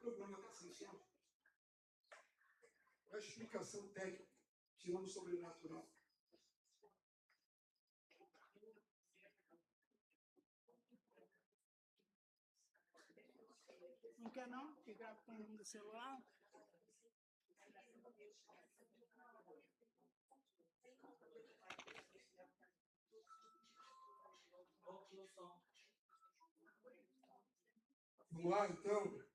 programa está sem som. A explicação técnica, tirando o sobrenatural. Não quer não? Ficar com o celular? Vamos lá, então.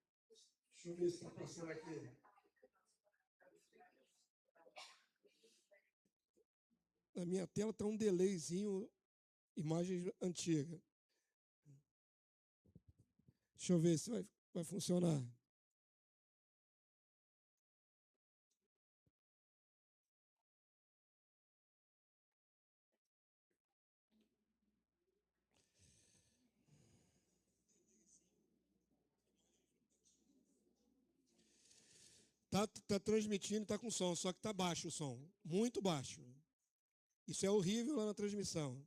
Deixa eu ver se está passando aqui. Na minha tela está um delayzinho, imagem antiga. Deixa eu ver se vai funcionar. Tá transmitindo, está com som, só que está baixo o som, muito baixo. Isso é horrível lá na transmissão.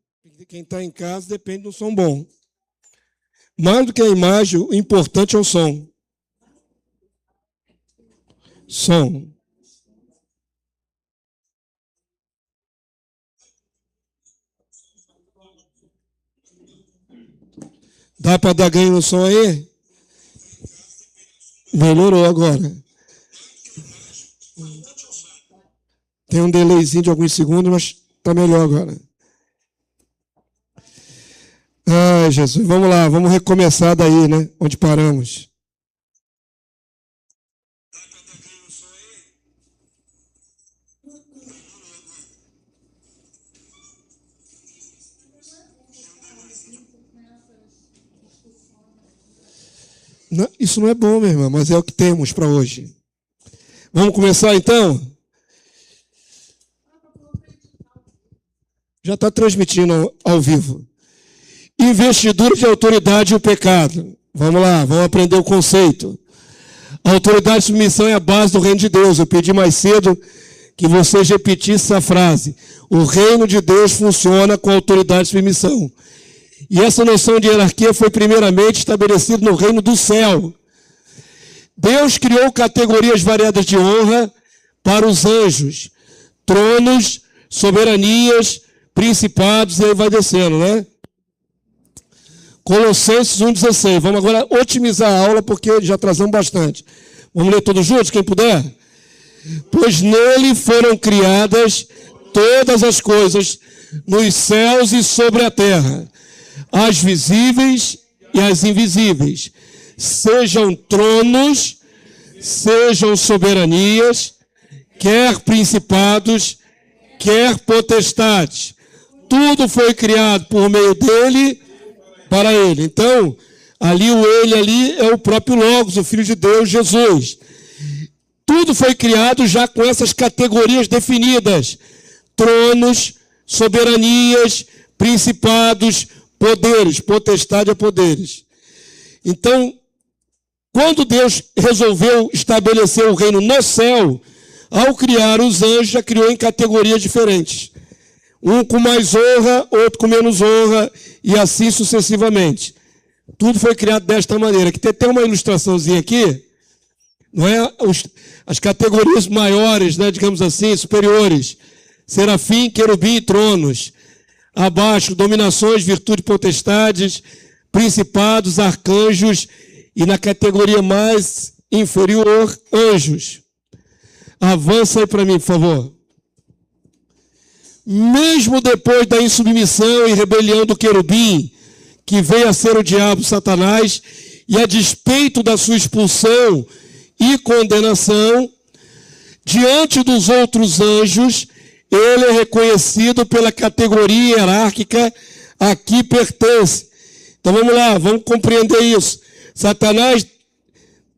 Quem está em casa depende de um som bom. Mais do que a imagem, o importante é o som. Som. Dá para dar ganho no som aí? Melhorou agora. Tem um delayzinho de alguns segundos, mas está melhor agora. Ai, Jesus, vamos lá, vamos recomeçar daí, né? Onde paramos. Não, isso não é bom, minha irmã, mas é o que temos para hoje. Vamos começar então? Já está transmitindo ao vivo. Investidura de autoridade e o pecado. Vamos lá, vamos aprender o conceito. A autoridade e submissão é a base do reino de Deus. Eu pedi mais cedo que vocês repetissem essa frase. O reino de Deus funciona com autoridade e submissão. E essa noção de hierarquia foi primeiramente estabelecida no reino do céu. Deus criou categorias variadas de honra para os anjos. Tronos, soberanias, principados, e aí vai descendo, né? Colossenses 1,16. Vamos agora otimizar a aula, porque já atrasamos bastante. Vamos ler todos juntos, quem puder? Pois nele foram criadas todas as coisas, nos céus e sobre a terra, as visíveis e as invisíveis, sejam tronos, sejam soberanias, quer principados, quer potestades. Tudo foi criado por meio dele, para ele. Então, ali o ele ali é o próprio Logos, o Filho de Deus, Jesus. Tudo foi criado já com essas categorias definidas. Tronos, soberanias, principados, poderes, potestade a poderes. Então, quando Deus resolveu estabelecer o reino no céu, ao criar os anjos, já criou em categorias diferentes. Um com mais honra, outro com menos honra, e assim sucessivamente. Tudo foi criado desta maneira. Aqui tem uma ilustraçãozinha aqui, não é? As categorias maiores, né, digamos assim, superiores. Serafim, querubim e tronos. Abaixo, dominações, virtude, potestades, principados, arcanjos, e na categoria mais inferior, anjos. Avança aí para mim, por favor. Mesmo depois da insubmissão e rebelião do querubim, que veio a ser o diabo, Satanás, e a despeito da sua expulsão e condenação, diante dos outros anjos, ele é reconhecido pela categoria hierárquica a que pertence. Então vamos lá, vamos compreender isso. Satanás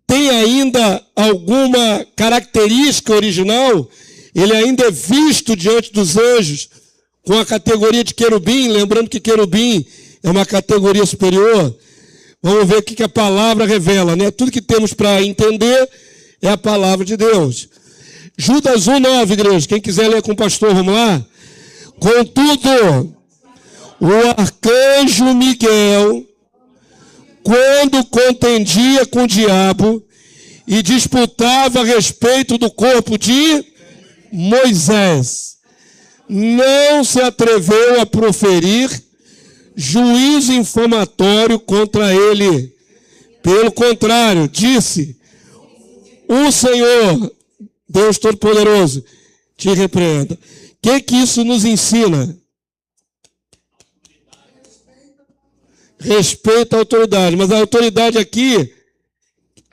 tem ainda alguma característica original? Ele ainda é visto diante dos anjos com a categoria de querubim, lembrando que querubim é uma categoria superior. Vamos ver o que a palavra revela, né? Tudo que temos para entender é a palavra de Deus. Judas 1,9, igreja. Quem quiser ler com o pastor, vamos lá. Contudo, o arcanjo Miguel, quando contendia com o diabo e disputava a respeito do corpo de Moisés. Não se atreveu a proferir juízo infamatório contra ele. Pelo contrário, disse: o Senhor, Deus Todo-Poderoso, te repreenda. O que isso nos ensina? Respeito à autoridade. Mas a autoridade aqui,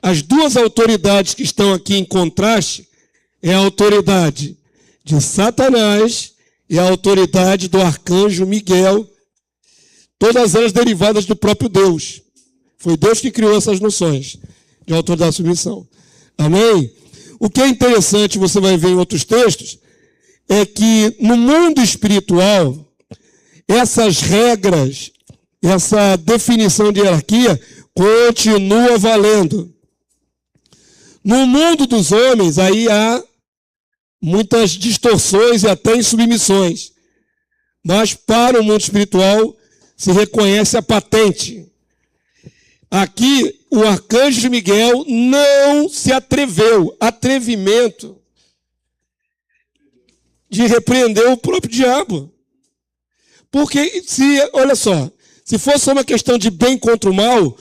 as duas autoridades que estão aqui em contraste, é a autoridade de Satanás e a autoridade do arcanjo Miguel, todas elas derivadas do próprio Deus. Foi Deus que criou essas noções de autoridade e submissão. Amém? O que é interessante, você vai ver em outros textos, é que no mundo espiritual, essas regras, essa definição de hierarquia continua valendo. No mundo dos homens, aí há muitas distorções e até insubmissões. Mas para o mundo espiritual se reconhece a patente. Aqui, o arcanjo Miguel não se atreveu, atrevimento, de repreender o próprio diabo. Porque, olha só, se fosse uma questão de bem contra o mal,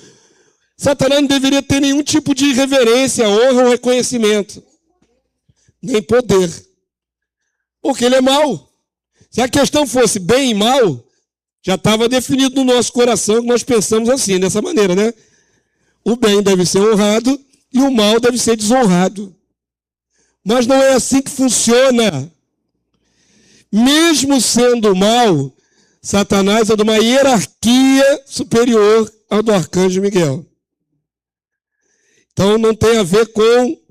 Satanás não deveria ter nenhum tipo de reverência, honra ou reconhecimento. Nem poder. Porque ele é mau. Se a questão fosse bem e mal, já estava definido no nosso coração que nós pensamos assim, dessa maneira, né? O bem deve ser honrado e o mal deve ser desonrado. Mas não é assim que funciona. Mesmo sendo mal, Satanás é de uma hierarquia superior ao do arcanjo Miguel. Então não tem a ver com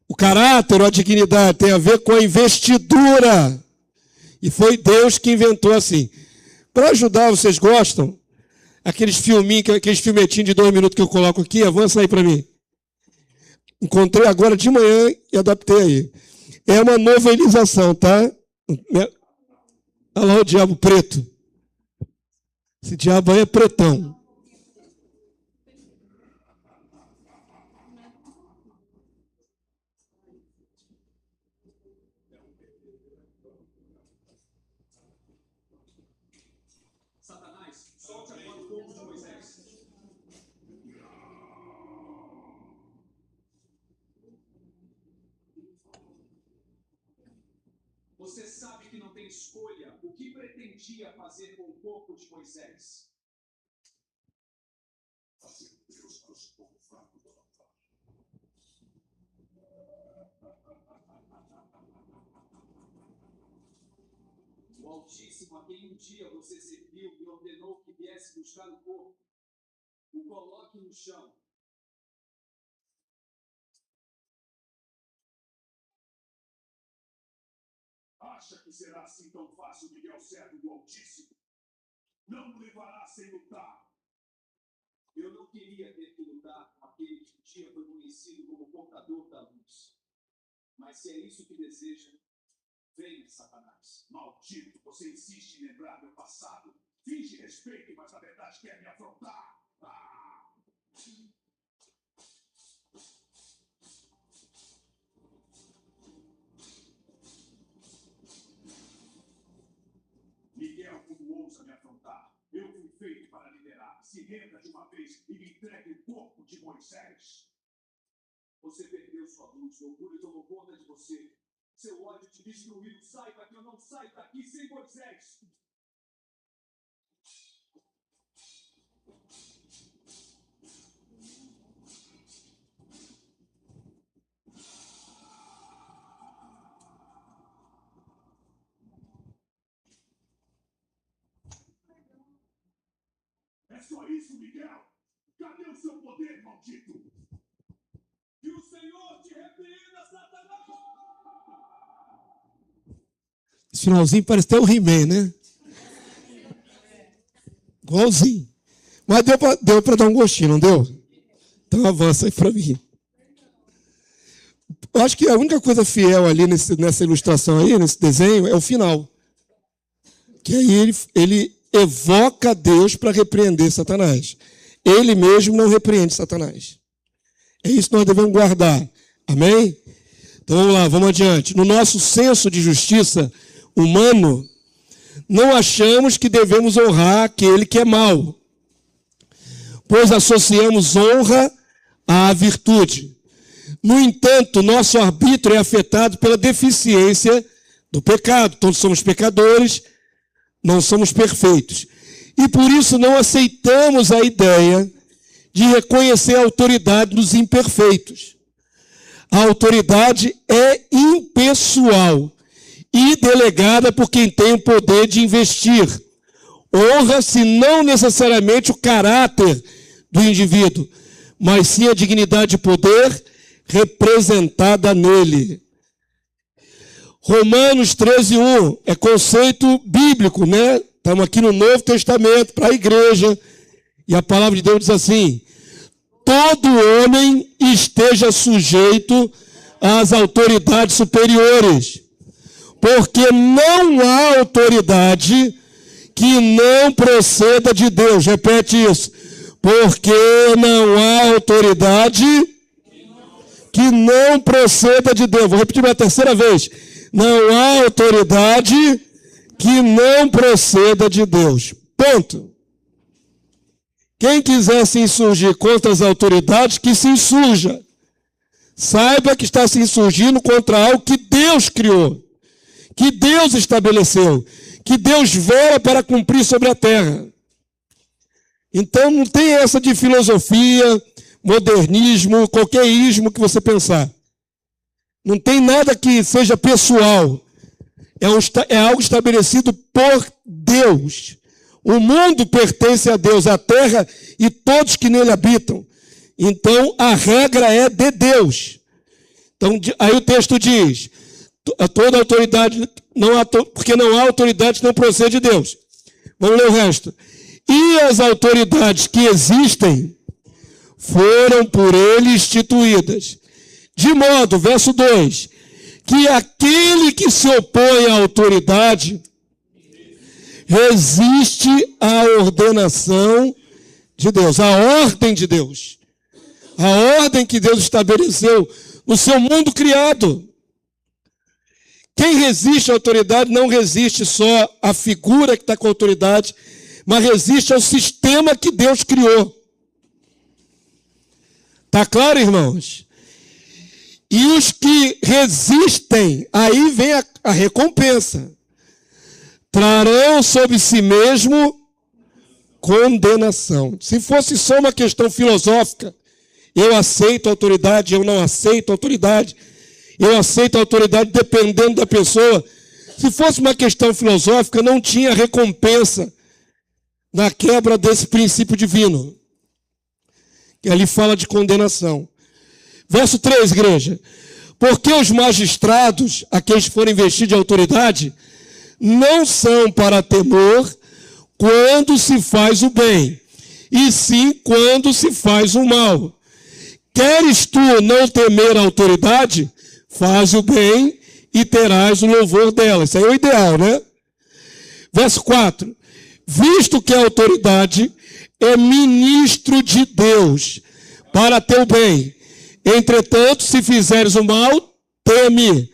o caráter ou a dignidade, tem a ver com a investidura. E foi Deus que inventou assim. Para ajudar, vocês gostam? Aqueles filmetinhos de 2 minutos que eu coloco aqui, avança aí para mim. Encontrei agora de manhã e adaptei aí. É uma novelização, tá? Olha lá o diabo preto. Esse diabo aí é pretão. Satanás, solte agora o corpo de Moisés. Você sabe que não tem escolha. O que pretendia fazer com o corpo de Moisés? Fazer Deus para os povos fracos do altar. O Altíssimo, a quem um dia você serviu e ordenou que viesse buscar o corpo, o coloque no chão. Acha que será assim tão fácil, Miguel, servo do Altíssimo? Não o levará sem lutar. Eu não queria ter que lutar com aquele que um dia foi conhecido como portador da luz. Mas se é isso que deseja, venha, Satanás. Maldito, você insiste em lembrar meu passado. Finge respeito, mas na verdade quer me afrontar. Miguel, como ousa me afrontar? Eu fui feito para liderar. Se renda de uma vez e me entregue o corpo de Moisés. Você perdeu sua luz, o orgulho tomou conta de você. Seu ódio te destruiu. Saiba que eu não saio daqui sem Moisés. É só isso, Miguel? Cadê o seu poder, maldito? Que o Senhor te repreenda, Satanás! Esse finalzinho parece até o He-Man, né? Igualzinho. Mas deu para dar um gostinho, não deu? Então avança aí para mim. Eu acho que a única coisa fiel ali nessa ilustração aí, nesse desenho, é o final. Que aí ele evoca Deus para repreender Satanás. Ele mesmo não repreende Satanás. É isso que nós devemos guardar. Amém? Então vamos lá, vamos adiante. No nosso senso de justiça humano, não achamos que devemos honrar aquele que é mau, pois associamos honra à virtude. No entanto, nosso arbítrio é afetado pela deficiência do pecado. Todos somos pecadores, não somos perfeitos. E por isso não aceitamos a ideia de reconhecer a autoridade dos imperfeitos. A autoridade é impessoal e delegada por quem tem o poder de investir. Honra-se não necessariamente o caráter do indivíduo, mas sim a dignidade e poder representada nele. Romanos 13:1 é conceito bíblico, né? Estamos aqui no Novo Testamento para a igreja. E a palavra de Deus diz assim: todo homem esteja sujeito às autoridades superiores, porque não há autoridade que não proceda de Deus. Repete isso. Porque não há autoridade que não proceda de Deus. Vou repetir pela terceira vez. Não há autoridade que não proceda de Deus. Ponto. Quem quiser se insurgir contra as autoridades, que se insurja. Saiba que está se insurgindo contra algo que Deus criou, que Deus estabeleceu, que Deus vela para cumprir sobre a terra. Então não tem essa de filosofia, modernismo, qualquer ismo que você pensar. Não tem nada que seja pessoal. É algo estabelecido por Deus. O mundo pertence a Deus, a terra e todos que nele habitam. Então, a regra é de Deus. Então, aí o texto diz, toda autoridade, porque não há autoridade que não procede de Deus. Vamos ler o resto. E as autoridades que existem foram por ele instituídas. De modo, verso 2, que aquele que se opõe à autoridade resiste à ordenação de Deus, à ordem de Deus. A ordem que Deus estabeleceu no seu mundo criado. Quem resiste à autoridade não resiste só à figura que está com a autoridade, mas resiste ao sistema que Deus criou. Está claro, irmãos? E os que resistem, aí vem a recompensa. Trarão sobre si mesmo condenação. Se fosse só uma questão filosófica, eu aceito a autoridade, eu não aceito a autoridade, eu aceito a autoridade dependendo da pessoa. Se fosse uma questão filosófica, não tinha recompensa na quebra desse princípio divino. Que ali fala de condenação. Verso 3, igreja. Porque os magistrados, a quem forem investidos de autoridade, não são para temor quando se faz o bem, e sim quando se faz o mal. Queres tu não temer a autoridade? Faz o bem e terás o louvor dela. Isso aí é o ideal, né? Verso 4. Visto que a autoridade é ministro de Deus para teu bem. Entretanto, se fizeres o mal, teme,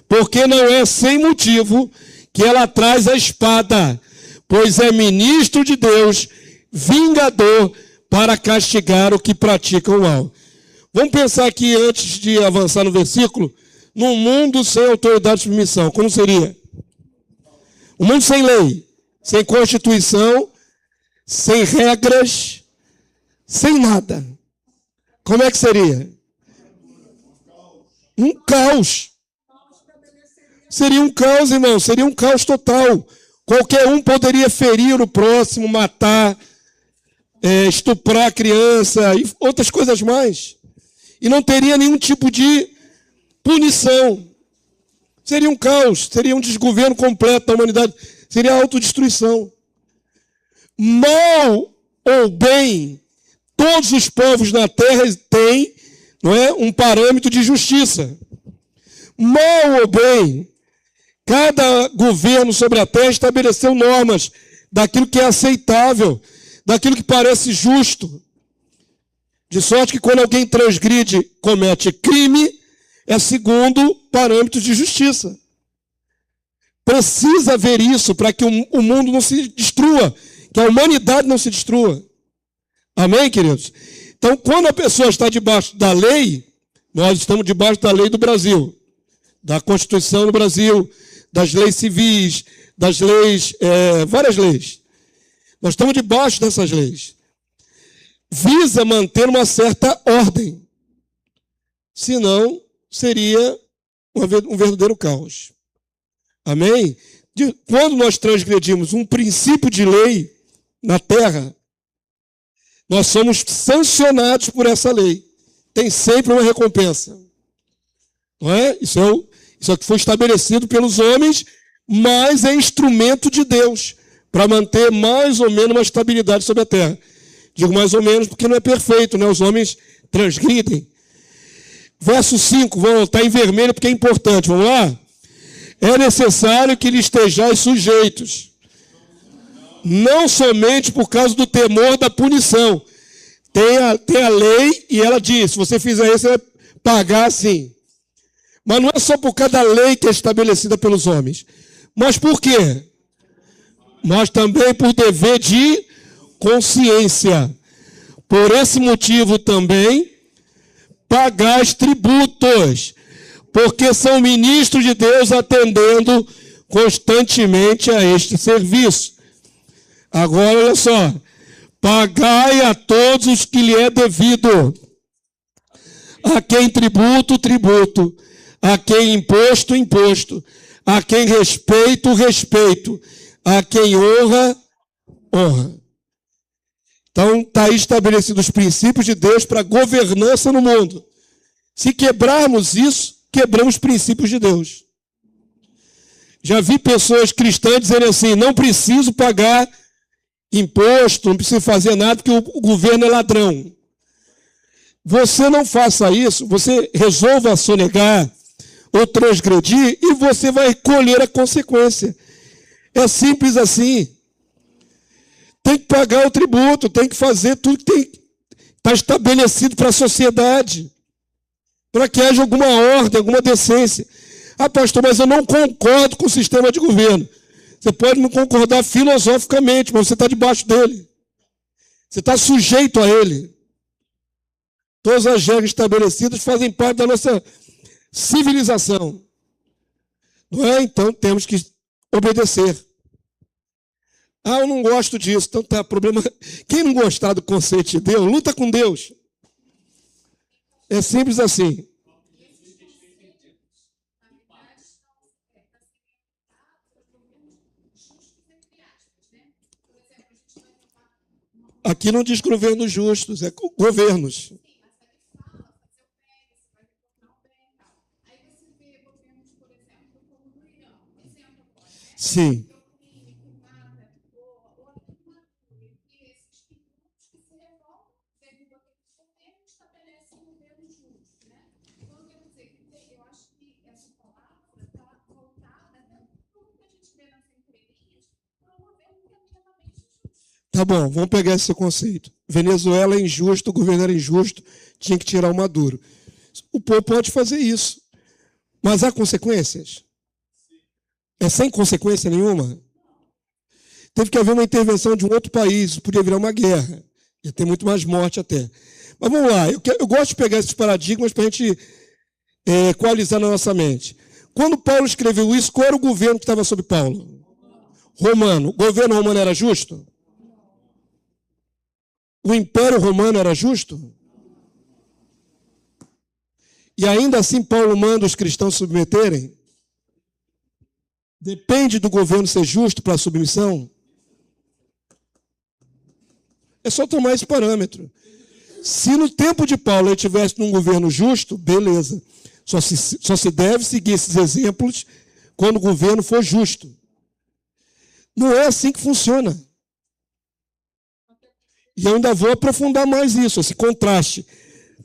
porque não é sem motivo que ela traz a espada, pois é ministro de Deus, vingador, para castigar o que pratica o mal. Vamos pensar aqui, antes de avançar no versículo, num mundo sem autoridade de submissão, como seria? Um mundo sem lei, sem constituição, sem regras, sem nada. Como é que seria? Um caos. Seria um caos, irmão, seria um caos total. Qualquer um poderia ferir o próximo, matar, estuprar a criança e outras coisas mais. E não teria nenhum tipo de punição. Seria um caos, seria um desgoverno completo da humanidade, seria autodestruição. Mal ou bem, todos os povos na terra têm, não é, um parâmetro de justiça. Mal ou bem, cada governo sobre a terra estabeleceu normas daquilo que é aceitável, daquilo que parece justo. De sorte que quando alguém transgride, comete crime, é segundo parâmetros de justiça. Precisa haver isso para que o mundo não se destrua, que a humanidade não se destrua. Amém, queridos? Então, quando a pessoa está debaixo da lei, nós estamos debaixo da lei do Brasil, da Constituição do Brasil, das leis civis, das leis, várias leis. Nós estamos debaixo dessas leis. Visa manter uma certa ordem. Senão, seria um verdadeiro caos. Amém? Quando nós transgredimos um princípio de lei na terra, nós somos sancionados por essa lei. Tem sempre uma recompensa. Não é? Isso é o que foi estabelecido pelos homens, mas é instrumento de Deus para manter mais ou menos uma estabilidade sobre a terra. Digo mais ou menos porque não é perfeito, né? Os homens transgridem. Verso 5, vamos estar em vermelho porque é importante. Vamos lá? É necessário que lhe estejais sujeitos, não somente por causa do temor da punição. Tem a lei e ela diz, se você fizer isso, você vai pagar assim. Mas não é só por causa da lei que é estabelecida pelos homens. Mas por quê? Mas também por dever de consciência. Por esse motivo também, pagais tributos, porque são ministros de Deus atendendo constantemente a este serviço. Agora, olha só. Pagai a todos os que lhe é devido. A quem tributo, tributo. A quem imposto, imposto. A quem respeito, respeito. A quem honra, honra. Então, está aí estabelecido os princípios de Deus para a governança no mundo. Se quebrarmos isso, quebramos os princípios de Deus. Já vi pessoas cristãs dizerem assim, não preciso pagar imposto, não preciso fazer nada porque o governo é ladrão. Você não faça isso, você resolva sonegar ou transgredir e você vai colher a consequência. É simples assim. Tem que pagar o tributo, tem que fazer tudo que está estabelecido para a sociedade, para que haja alguma ordem, alguma decência. Ah, pastor, mas eu não concordo com o sistema de governo. Você pode não concordar filosoficamente, mas você está debaixo dele. Você está sujeito a ele. Todas as regras estabelecidas fazem parte da nossa civilização. Não é? Então temos que obedecer. Ah, eu não gosto disso. Então tá, problema. Quem não gostar do conceito de Deus, luta com Deus. É simples assim. Aqui não diz governos justos, é governos. Sim. Tá bom, vamos pegar esse conceito. Venezuela é injusto, o governo era injusto, tinha que tirar o Maduro. O povo pode fazer isso, mas há consequências? É sem consequência nenhuma? Teve que haver uma intervenção de um outro país, podia virar uma guerra, ia ter muito mais morte até. Mas vamos lá, eu gosto de pegar esses paradigmas para a gente equalizar na nossa mente. Quando Paulo escreveu isso, qual era o governo que estava sob Paulo? Romano. O governo romano era justo? O Império Romano era justo? E ainda assim Paulo manda os cristãos submeterem? Depende do governo ser justo para a submissão? É só tomar esse parâmetro. Se no tempo de Paulo ele estivesse num governo justo, beleza. Só se deve seguir esses exemplos quando o governo for justo. Não é assim que funciona. E eu ainda vou aprofundar mais isso, esse contraste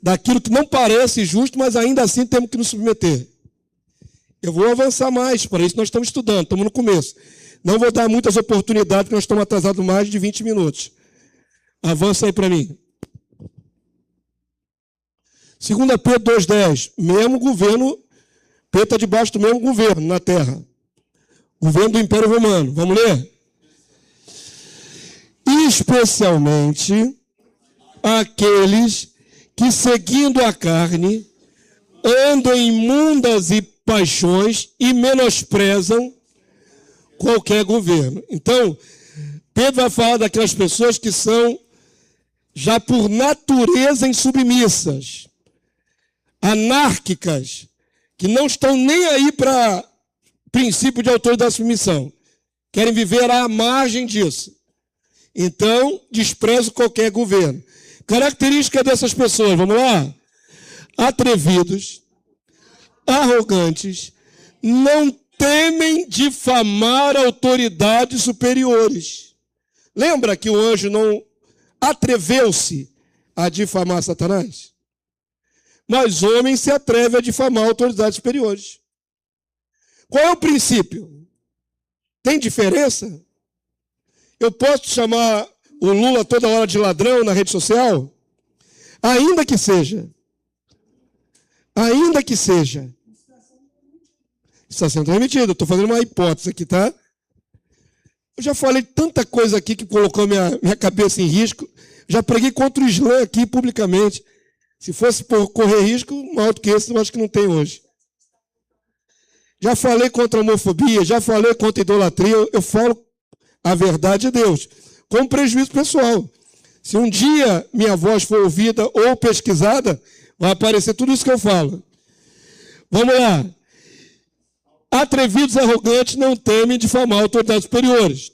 daquilo que não parece justo, mas ainda assim temos que nos submeter. Eu vou avançar mais, para isso nós estamos estudando, estamos no começo. Não vou dar muitas oportunidades, porque nós estamos atrasados mais de 20 minutos. Avança aí para mim. 2 Pedro 2,10. Mesmo governo, Pedro está debaixo do mesmo governo na terra. Governo do Império Romano. Vamos ler? Especialmente aqueles que, seguindo a carne, andam em imundas e paixões e menosprezam qualquer governo. Então, Pedro vai falar daquelas pessoas que são já por natureza insubmissas, anárquicas, que não estão nem aí para princípio de autoridade e submissão. Querem viver à margem disso. Então, desprezam qualquer governo. Característica dessas pessoas, vamos lá? Atrevidos, arrogantes, não temem difamar autoridades superiores. Lembra que o anjo não atreveu-se a difamar Satanás? Mas homem se atreve a difamar autoridades superiores. Qual é o princípio? Tem diferença? Eu posso chamar o Lula toda hora de ladrão na rede social? Ainda que seja. Ainda que seja. Está sendo transmitido. Estou fazendo uma hipótese aqui, tá? Eu já falei tanta coisa aqui que colocou minha cabeça em risco. Já preguei contra o Islã aqui publicamente. Se fosse por correr risco, maior do que esse, eu acho que não tem hoje. Já falei contra a homofobia, já falei contra a idolatria. Eu falo a verdade de Deus, com prejuízo pessoal. Se um dia minha voz for ouvida ou pesquisada, vai aparecer tudo isso que eu falo. Vamos lá. Atrevidos e arrogantes não temem difamar autoridades superiores.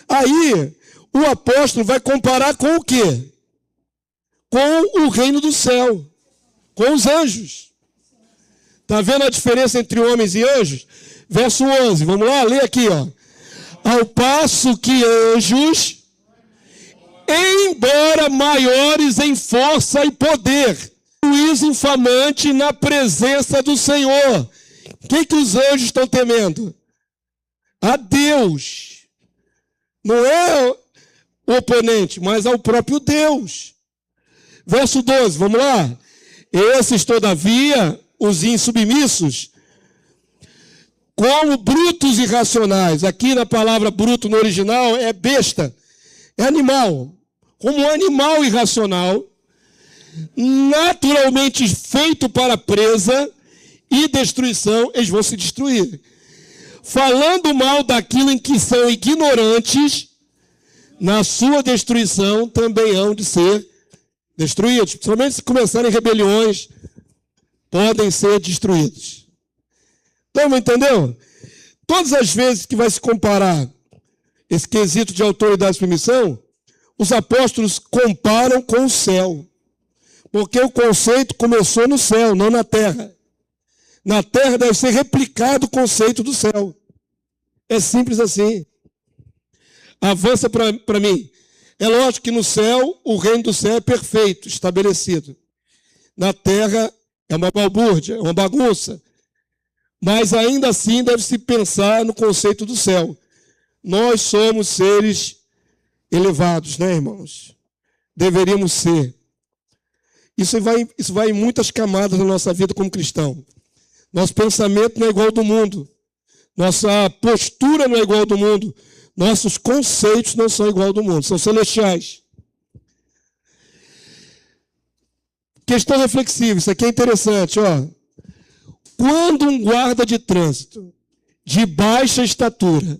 Aí, o apóstolo vai comparar com o quê? Com o reino do céu, com os anjos. Está vendo a diferença entre homens e anjos? Verso 11, vamos lá, lê aqui, ó. Ao passo que anjos, embora maiores em força e poder, juízo infamante na presença do Senhor. O que os anjos estão temendo? A Deus. Não é o oponente, mas ao próprio Deus. Verso 12, vamos lá. Esses, todavia, os insubmissos, como brutos e irracionais. Aqui na palavra bruto no original é besta, é animal. Como um animal irracional, naturalmente feito para presa e destruição, eles vão se destruir. Falando mal daquilo em que são ignorantes, na sua destruição também hão de ser destruídos. Principalmente se começarem rebeliões, podem ser destruídos. Então, entendeu? Todas as vezes que vai se comparar esse quesito de autoridade e submissão, os apóstolos comparam com o céu. Porque o conceito começou no céu, não na terra. Na terra deve ser replicado o conceito do céu. É simples assim. Avança para mim. É lógico que no céu, o reino do céu é perfeito, estabelecido. Na terra é uma balbúrdia, é uma bagunça. Mas ainda assim deve-se pensar no conceito do céu. Nós somos seres elevados, né, irmãos? Deveríamos ser. Isso vai em muitas camadas da nossa vida como cristão. Nosso pensamento não é igual ao do mundo. Nossa postura não é igual ao do mundo. Nossos conceitos não são igual ao do mundo, são celestiais. Questão reflexiva, isso aqui é interessante, ó. Quando um guarda de trânsito de baixa estatura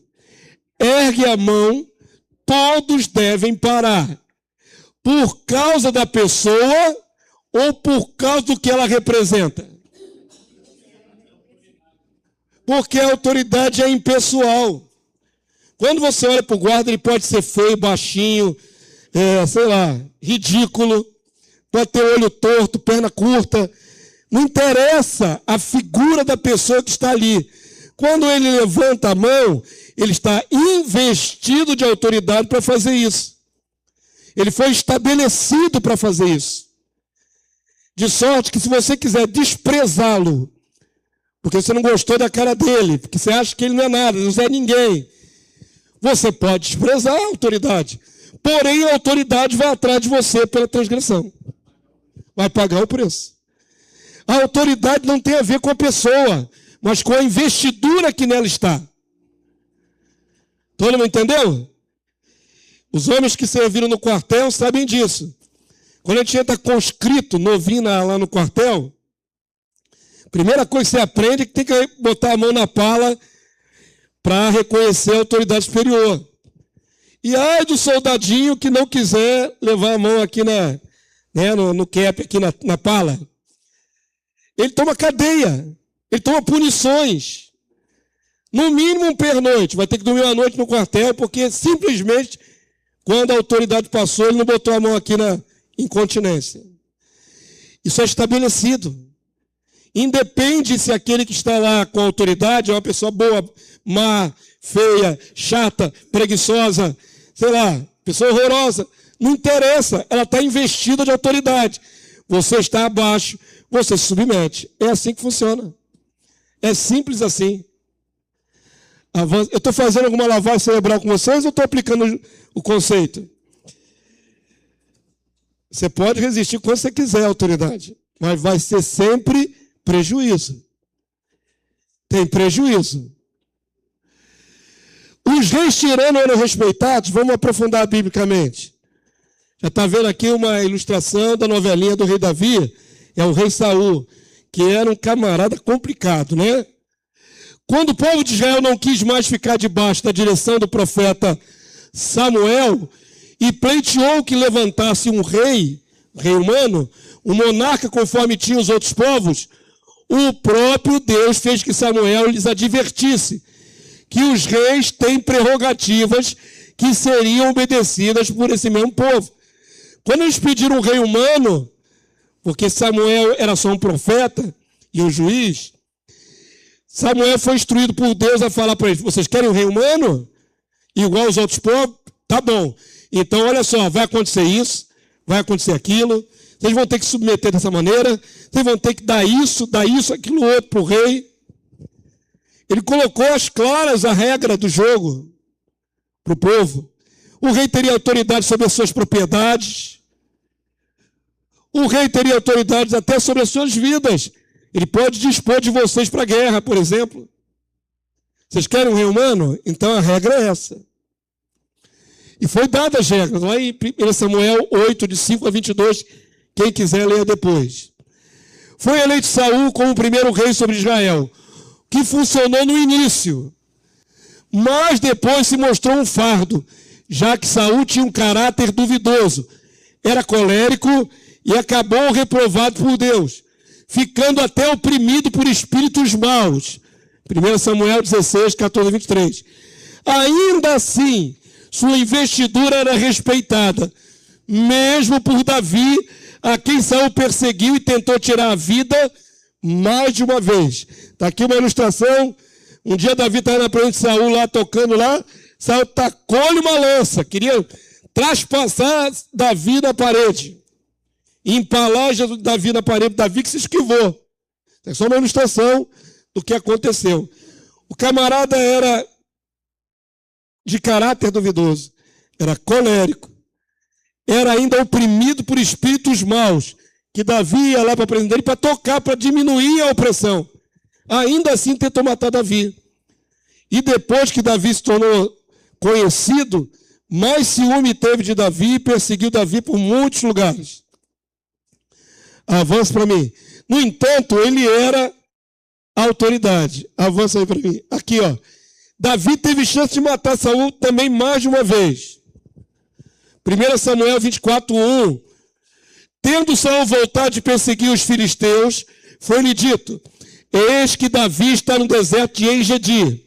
ergue a mão, todos devem parar. Por causa da pessoa ou por causa do que ela representa? Porque a autoridade é impessoal. Quando você olha para o guarda, ele pode ser feio, baixinho, sei lá, ridículo, pode ter olho torto, perna curta. Não interessa a figura da pessoa que está ali. Quando ele levanta a mão, ele está investido de autoridade para fazer isso. Ele foi estabelecido para fazer isso. De sorte que se você quiser desprezá-lo, porque você não gostou da cara dele, porque você acha que ele não é nada, não é ninguém, você pode desprezar a autoridade. Porém, a autoridade vai atrás de você pela transgressão. vai pagar o preço. A autoridade não tem a ver com a pessoa, mas com a investidura que nela está. Todo mundo entendeu? Os homens que serviram no quartel sabem disso. Quando a gente entra conscrito, novinho lá no quartel, a primeira coisa que você aprende é que tem que botar a mão na pala para reconhecer a autoridade superior. E ai do soldadinho que não quiser levar a mão aqui no cap, aqui na pala. Ele toma cadeia, ele toma punições. No mínimo um pernoite, vai ter que dormir uma noite no quartel, porque simplesmente, quando a autoridade passou, ele não botou a mão aqui na incontinência. Isso é estabelecido. Independe se aquele que está lá com a autoridade é uma pessoa boa, má, feia, chata, preguiçosa, sei lá, pessoa horrorosa. Não interessa, ela está investida de autoridade. Você está abaixo, você se submete. É assim que funciona. É simples assim. Eu estou fazendo alguma lavagem cerebral com vocês ou estou aplicando o conceito? Você pode resistir quando você quiser à autoridade, mas vai ser sempre prejuízo. Tem prejuízo. Os reis tiranos eram respeitados? Vamos aprofundar biblicamente. Já está vendo aqui uma ilustração da novelinha do rei Davi, é o rei Saul, que era um camarada complicado, né? Quando o povo de Israel não quis mais ficar debaixo da direção do profeta Samuel e pleiteou que levantasse um rei humano, um monarca conforme tinha os outros povos, o próprio Deus fez que Samuel lhes advertisse que os reis têm prerrogativas que seriam obedecidas por esse mesmo povo. Quando eles pediram um rei humano, porque Samuel era só um profeta e um juiz, Samuel foi instruído por Deus a falar para eles: vocês querem um rei humano? Igual aos outros povos? Tá bom. Então, olha só, vai acontecer isso, vai acontecer aquilo, vocês vão ter que se submeter dessa maneira, vocês vão ter que dar isso, aquilo outro para o rei. Ele colocou às claras a regra do jogo para o povo. O rei teria autoridade sobre as suas propriedades. O rei teria autoridade até sobre as suas vidas. Ele pode dispor de vocês para a guerra, por exemplo. Vocês querem um rei humano? Então a regra é essa. E foi dada as regras, lá em 1 Samuel 8, de 5 a 22, quem quiser ler depois. Foi eleito Saul como o primeiro rei sobre Israel, que funcionou no início, mas depois se mostrou um fardo, já que Saul tinha um caráter duvidoso, era colérico e acabou reprovado por Deus, ficando até oprimido por espíritos maus. 1 Samuel 16, 14 a 23. Ainda assim, sua investidura era respeitada, mesmo por Davi, a quem Saul perseguiu e tentou tirar a vida mais de uma vez. Está aqui uma ilustração. Um dia Davi estava na frente de Saul lá, tocando lá. Saul tacou-lhe uma lança, queria traspassar Davi na parede. Empalar Davi na parede, Davi que se esquivou. É só uma ilustração do que aconteceu. O camarada era de caráter duvidoso, era colérico, era ainda oprimido por espíritos maus, que Davi ia lá para prender ele para tocar, para diminuir a opressão. Ainda assim tentou matar Davi. E depois que Davi se tornou conhecido, mais ciúme teve de Davi e perseguiu Davi por muitos lugares. Avança para mim. No entanto, ele era autoridade. Avança aí para mim. Aqui, ó. Davi teve chance de matar Saul também mais de uma vez. 1 Samuel 24, 1. Tendo Saul voltado de perseguir os filisteus, foi-lhe dito: eis que Davi está no deserto de En-Gedi.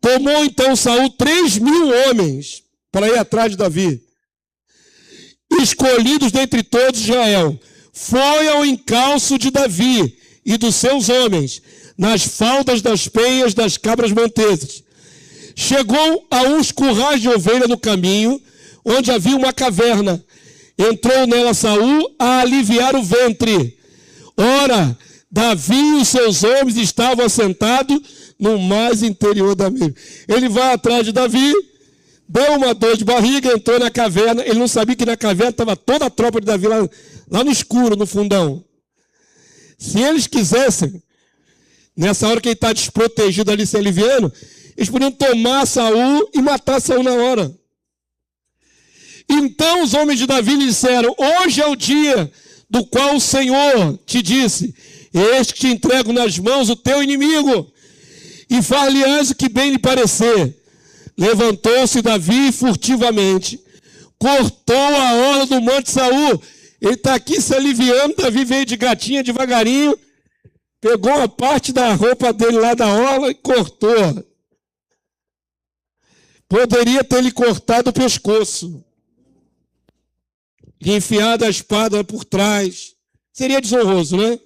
Tomou então Saul 3.000 homens para ir atrás de Davi, escolhidos dentre todos Israel. Foi ao encalço de Davi e dos seus homens, nas faldas das penhas das cabras monteses. Chegou a uns currais de ovelha no caminho, onde havia uma caverna. Entrou nela Saul a aliviar o ventre. Ora, Davi e os seus homens estavam assentados no mais interior da mesma. Ele vai atrás de Davi, deu uma dor de barriga, entrou na caverna. Ele não sabia que na caverna estava toda a tropa de Davi lá no escuro, no fundão. Se eles quisessem, nessa hora que ele está desprotegido ali, se aliviando, eles podiam tomar Saul e matar Saul na hora. Então os homens de Davi lhe disseram: hoje é o dia do qual o Senhor te disse: eis que te entrego nas mãos o teu inimigo, e far-lhe-ás o que bem lhe parecer. Levantou-se Davi furtivamente, cortou a orla do manto de Saul. Ele está aqui se aliviando. Davi veio de gatinha devagarinho, pegou uma parte da roupa dele lá da orla e cortou. Poderia ter lhe cortado o pescoço, lhe enfiado a espada por trás. Seria desonroso, né?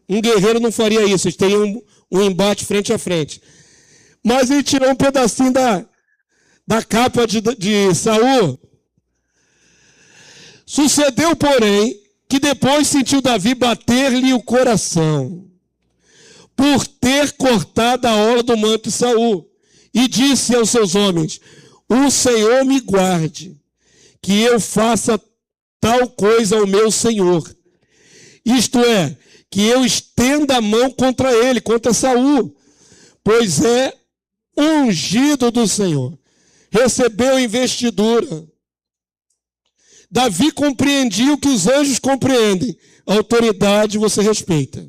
Um guerreiro não faria isso. Eles teriam um embate frente a frente. Mas ele tirou um pedacinho da capa de Saul. Sucedeu, porém, que depois sentiu Davi bater-lhe o coração, por ter cortado a orla do manto de Saul, e disse aos seus homens: o Senhor me guarde, que eu faça tal coisa ao meu Senhor. Isto é, que eu estenda a mão contra ele, contra Saul, pois é ungido do Senhor. Recebeu investidura. Davi compreendia o que os anjos compreendem. A autoridade você respeita.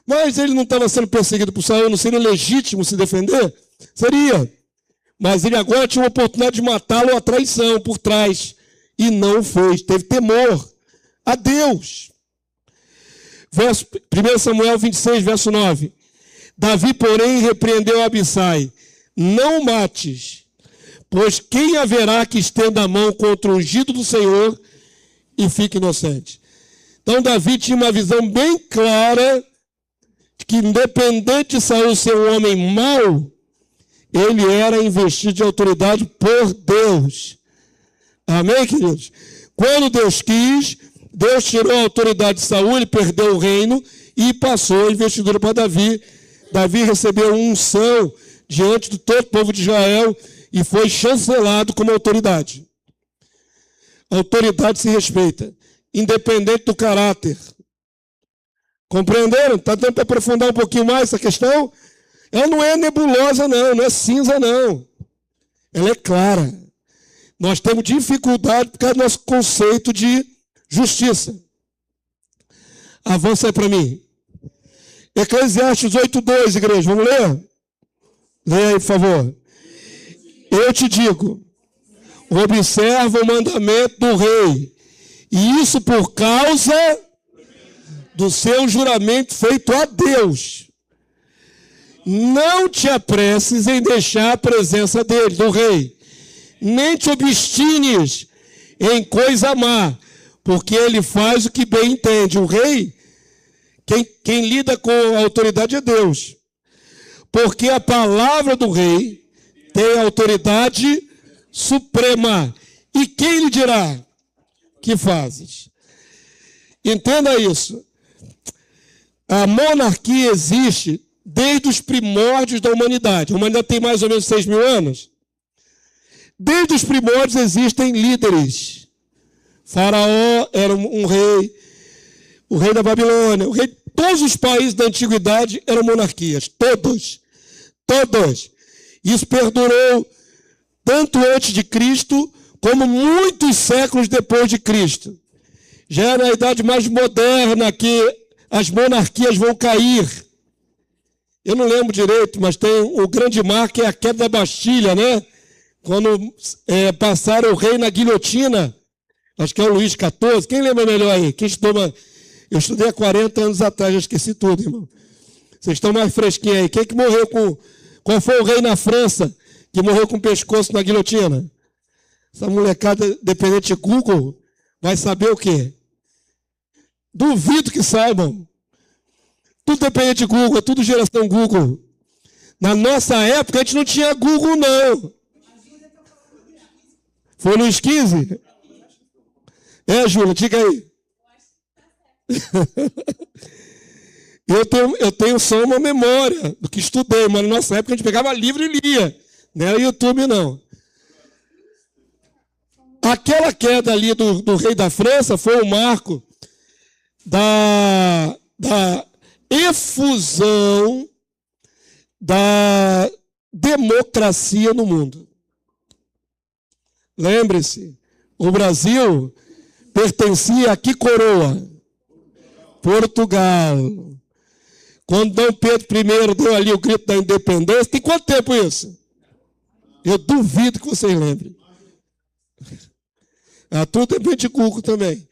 Mas ele não estava sendo perseguido por Saul, não seria legítimo se defender? Seria. Mas ele agora tinha uma oportunidade de matá-lo à traição, por trás. E não fez. Teve temor a Deus. 1 Samuel 26, verso 9. Davi, porém, repreendeu Abissai: não mates, pois quem haverá que estenda a mão contra o ungido do Senhor e fique inocente? Então Davi tinha uma visão bem clara de que, independente de Saul ser um homem mau, ele era investido de autoridade por Deus. Amém, queridos? Quando Deus quis, Deus tirou a autoridade de Saul, ele perdeu o reino e passou a investidura para Davi. Davi recebeu unção diante de todo o povo de Israel e foi chancelado como autoridade. A autoridade se respeita, independente do caráter. Compreenderam? Está dando para aprofundar um pouquinho mais essa questão? Ela não é nebulosa, não é cinza, não. Ela é clara. Nós temos dificuldade por causa do nosso conceito de justiça. Avança aí para mim. Eclesiastes 8:2, igreja, vamos ler? Leia aí, por favor. Eu te digo, observa o mandamento do rei, e isso por causa do seu juramento feito a Deus. Não te apresses em deixar a presença dele, do rei, nem te obstines em coisa má, porque ele faz o que bem entende. O rei, quem lida com a autoridade é Deus. Porque a palavra do rei tem autoridade suprema. E quem lhe dirá: que fazes? Entenda isso. A monarquia existe desde os primórdios da humanidade. A humanidade tem mais ou menos 6.000 anos. Desde os primórdios existem líderes. Faraó era um rei, o rei da Babilônia, o rei. Todos os países da antiguidade eram monarquias, todos. Isso perdurou tanto antes de Cristo, como muitos séculos depois de Cristo. Já é na idade mais moderna que as monarquias vão cair. Eu não lembro direito, mas tem o grande marco, é a queda da Bastilha, né? Quando passaram o rei na guilhotina, acho que é o Luís XIV. Quem lembra melhor aí? Quem estudou? Eu estudei há 40 anos atrás, já esqueci tudo, irmão. Vocês estão mais fresquinhos aí. Quem que morreu com... Qual foi o rei na França que morreu com o pescoço na guilhotina? Essa molecada dependente de Google vai saber o quê? Duvido que saibam. Tudo dependente de Google, tudo geração Google. Na nossa época, a gente não tinha Google, não. Foi Luís XV? Júlia, diga aí. Eu tenho só uma memória do que estudei, mas na nossa época a gente pegava livro e lia. Não era YouTube, não. Aquela queda ali do rei da França foi o marco da efusão da democracia no mundo. Lembre-se, o Brasil pertencia a que coroa? Portugal. Quando Dom Pedro I deu ali o grito da independência, tem quanto tempo isso? Eu duvido que vocês lembrem. Tudo é bem de Google também.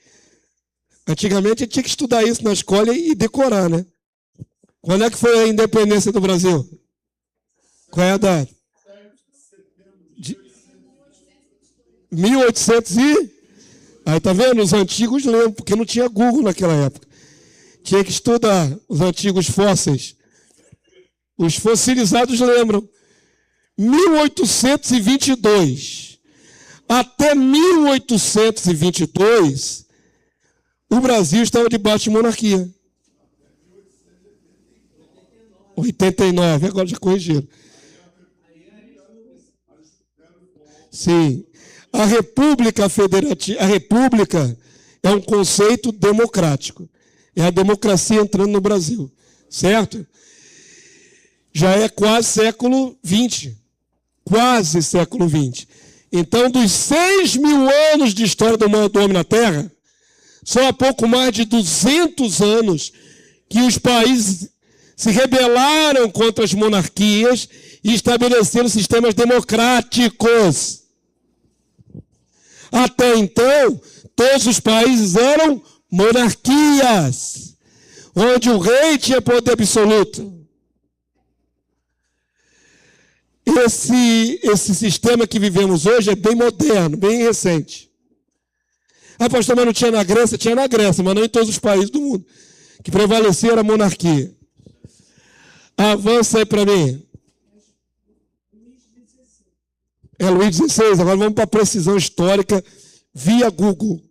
Antigamente a gente tinha que estudar isso na escola e decorar, né? Quando é que foi a independência do Brasil? Qual é a data? 1800 e... Aí tá vendo? Os antigos lembram, porque não tinha Google naquela época. Tinha que estudar os antigos fósseis. Os fossilizados lembram. 1822. Até 1822, o Brasil estava debaixo de monarquia. 89, agora já corrigiram. Sim. A República Federativa, a República é um conceito democrático. É a democracia entrando no Brasil, certo? Já é quase século XX. Quase século XX. Então, dos 6.000 anos de história do homem na Terra, só há pouco mais de 200 anos que os países se rebelaram contra as monarquias e estabeleceram sistemas democráticos. Até então, todos os países eram monarquias, onde o rei tinha poder absoluto. Esse sistema que vivemos hoje é bem moderno, bem recente. Pastor, mas não tinha na Grécia? Tinha na Grécia, mas não em todos os países do mundo. Que prevaleceu era a monarquia. Avança aí para mim. É Luís XVI. Agora vamos para a precisão histórica via Google.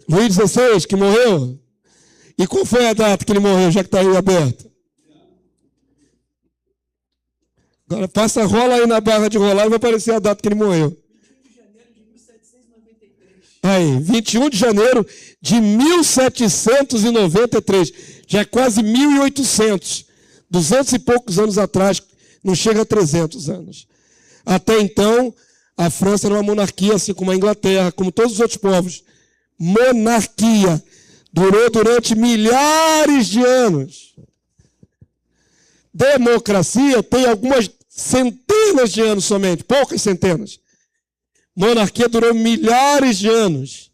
Luís XVI, que morreu? E qual foi a data que ele morreu, já que está aí aberto? Agora passa, rola aí na barra de rolar e vai aparecer a data que ele morreu. 21 de janeiro de 1793. Já é quase 1800. 200 e poucos anos atrás, não chega a 300 anos. Até então, a França era uma monarquia, assim como a Inglaterra, como todos os outros povos. Monarquia. Durou durante milhares de anos. Democracia tem algumas centenas de anos somente, poucas centenas. Monarquia durou milhares de anos.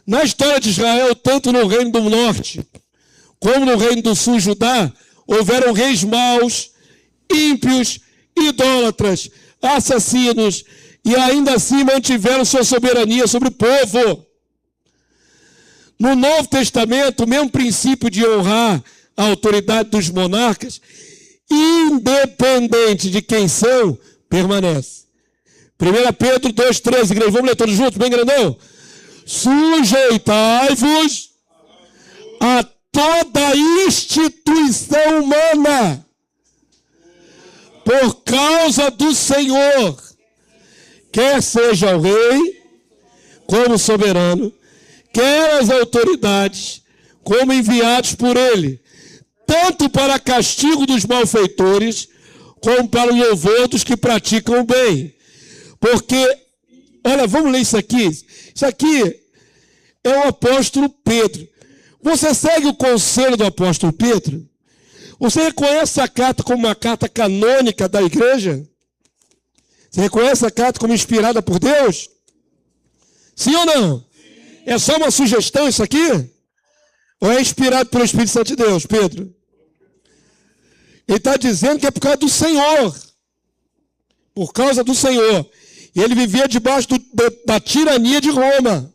Na história de Israel, tanto no Reino do Norte, como no Reino do Sul, Judá, houveram reis maus, ímpios, idólatras, assassinos, e ainda assim mantiveram sua soberania sobre o povo. No Novo Testamento, o mesmo princípio de honrar a autoridade dos monarcas, independente de quem são, permanece. 1 Pedro 2,13, igreja, vamos ler todos juntos, bem grandão? Sujeitai-vos a toda instituição humana, por causa do Senhor, quer seja o rei, como soberano, quer as autoridades, como enviados por ele, tanto para castigo dos malfeitores, como para o louvor dos que praticam o bem. Porque, olha, vamos ler isso aqui. Isso aqui é o apóstolo Pedro. Você segue o conselho do apóstolo Pedro? Você reconhece a carta como uma carta canônica da igreja? Você reconhece a carta como inspirada por Deus? Sim ou não? Sim. É só uma sugestão isso aqui? Ou é inspirado pelo Espírito Santo de Deus, Pedro? Ele está dizendo que é por causa do Senhor. Por causa do Senhor. E ele vivia debaixo da tirania de Roma.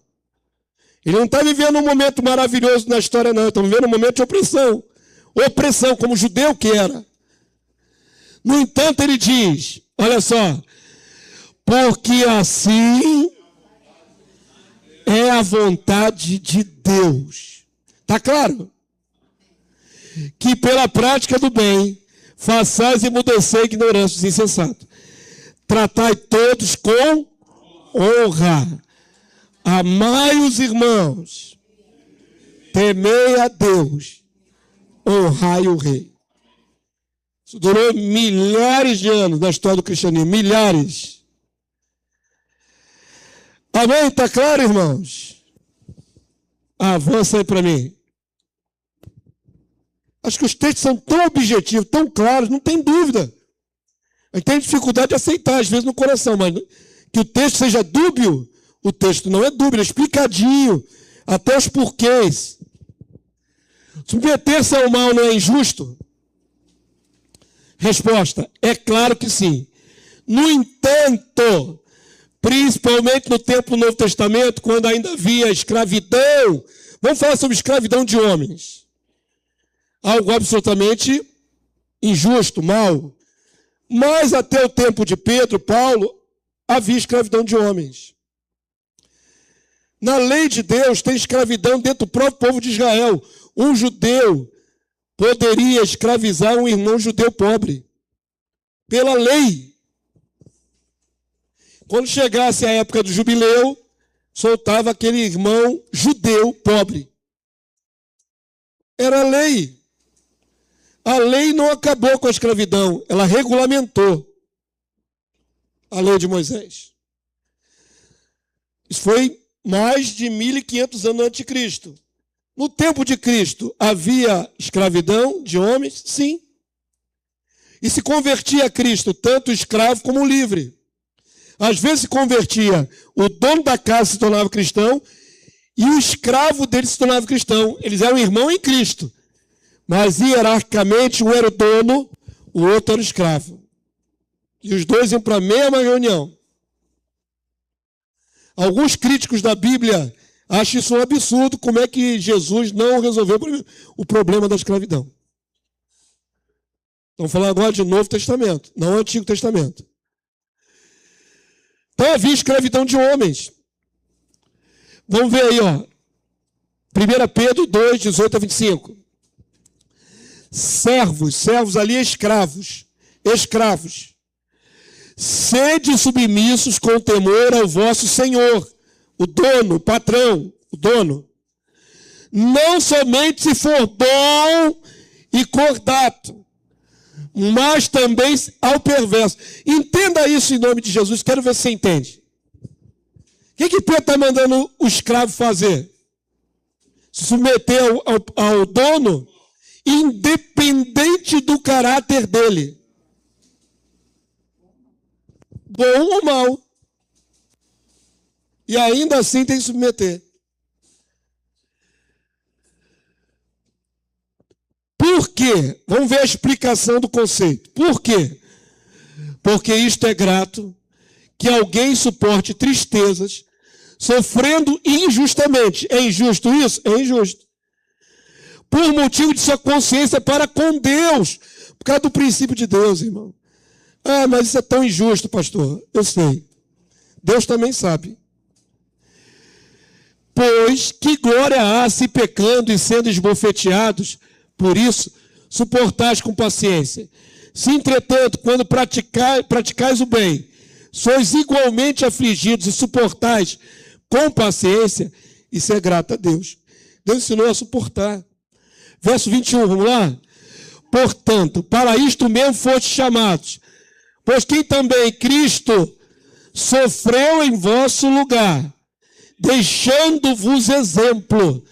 Ele não está vivendo um momento maravilhoso na história, não. Ele está vivendo um momento de opressão. Opressão, como judeu que era. No entanto, ele diz, olha só, porque assim é a vontade de Deus. Está claro? Que pela prática do bem, façais emudecer a ignorância dos insensatos. Tratai todos com honra. Amai os irmãos. Temei a Deus. Honrai o rei. Isso durou milhares de anos na história do cristianismo. Milhares. Amém? Está claro, irmãos? Avança aí para mim. Acho que os textos são tão objetivos, tão claros, não tem dúvida. A gente tem dificuldade de aceitar, às vezes, no coração, mas que o texto seja dúbio, o texto não é dúbio, é explicadinho, até os porquês. Submeter-se ao mal não é injusto? Resposta, é claro que sim. No entanto, principalmente no tempo do Novo Testamento, quando ainda havia escravidão, vamos falar sobre escravidão de homens. Algo absolutamente injusto, mal. Mas até o tempo de Pedro, Paulo, havia escravidão de homens. Na lei de Deus tem escravidão dentro do próprio povo de Israel. Um judeu poderia escravizar um irmão judeu pobre. Pela lei. Quando chegasse a época do jubileu, soltava aquele irmão judeu pobre. Era a lei. A lei não acabou com a escravidão, ela regulamentou a lei de Moisés. Isso foi mais de 1500 anos antes de Cristo. No tempo de Cristo, havia escravidão de homens? Sim. E se convertia a Cristo tanto escravo como livre. Às vezes se convertia, o dono da casa se tornava cristão e o escravo dele se tornava cristão. Eles eram irmãos em Cristo. Mas hierarquicamente, um era o dono, o outro era o escravo. E os dois iam para a mesma reunião. Alguns críticos da Bíblia acham isso um absurdo, como é que Jesus não resolveu o problema da escravidão. Estamos falando agora de Novo Testamento, não Antigo Testamento. Então havia escravidão de homens. Vamos ver aí, ó. 1 Pedro 2, 18 a 25. Servos ali escravos. Sede submissos com temor ao vosso Senhor, o dono, o patrão, o dono. Não somente se for bom e cordato, mas também ao perverso. Entenda isso em nome de Jesus, quero ver se você entende. O que Pedro está mandando o escravo fazer? Se submeter ao dono, independente do caráter dele. Bom ou mal. E ainda assim tem que submeter. Por quê? Vamos ver a explicação do conceito. Por quê? Porque isto é grato, que alguém suporte tristezas, sofrendo injustamente. É injusto isso? É injusto. Por motivo de sua consciência para com Deus. Por causa do princípio de Deus, irmão. Ah, mas isso é tão injusto, pastor. Eu sei. Deus também sabe. Pois que glória há se pecando e sendo esbofeteados, por isso, suportais com paciência. Se, entretanto, quando praticais o bem, sois igualmente afligidos e suportais com paciência, isso é grato a Deus. Deus ensinou a suportar. Verso 21, vamos lá? Portanto, para isto mesmo fostes chamados, pois quem também Cristo sofreu em vosso lugar, deixando-vos exemplo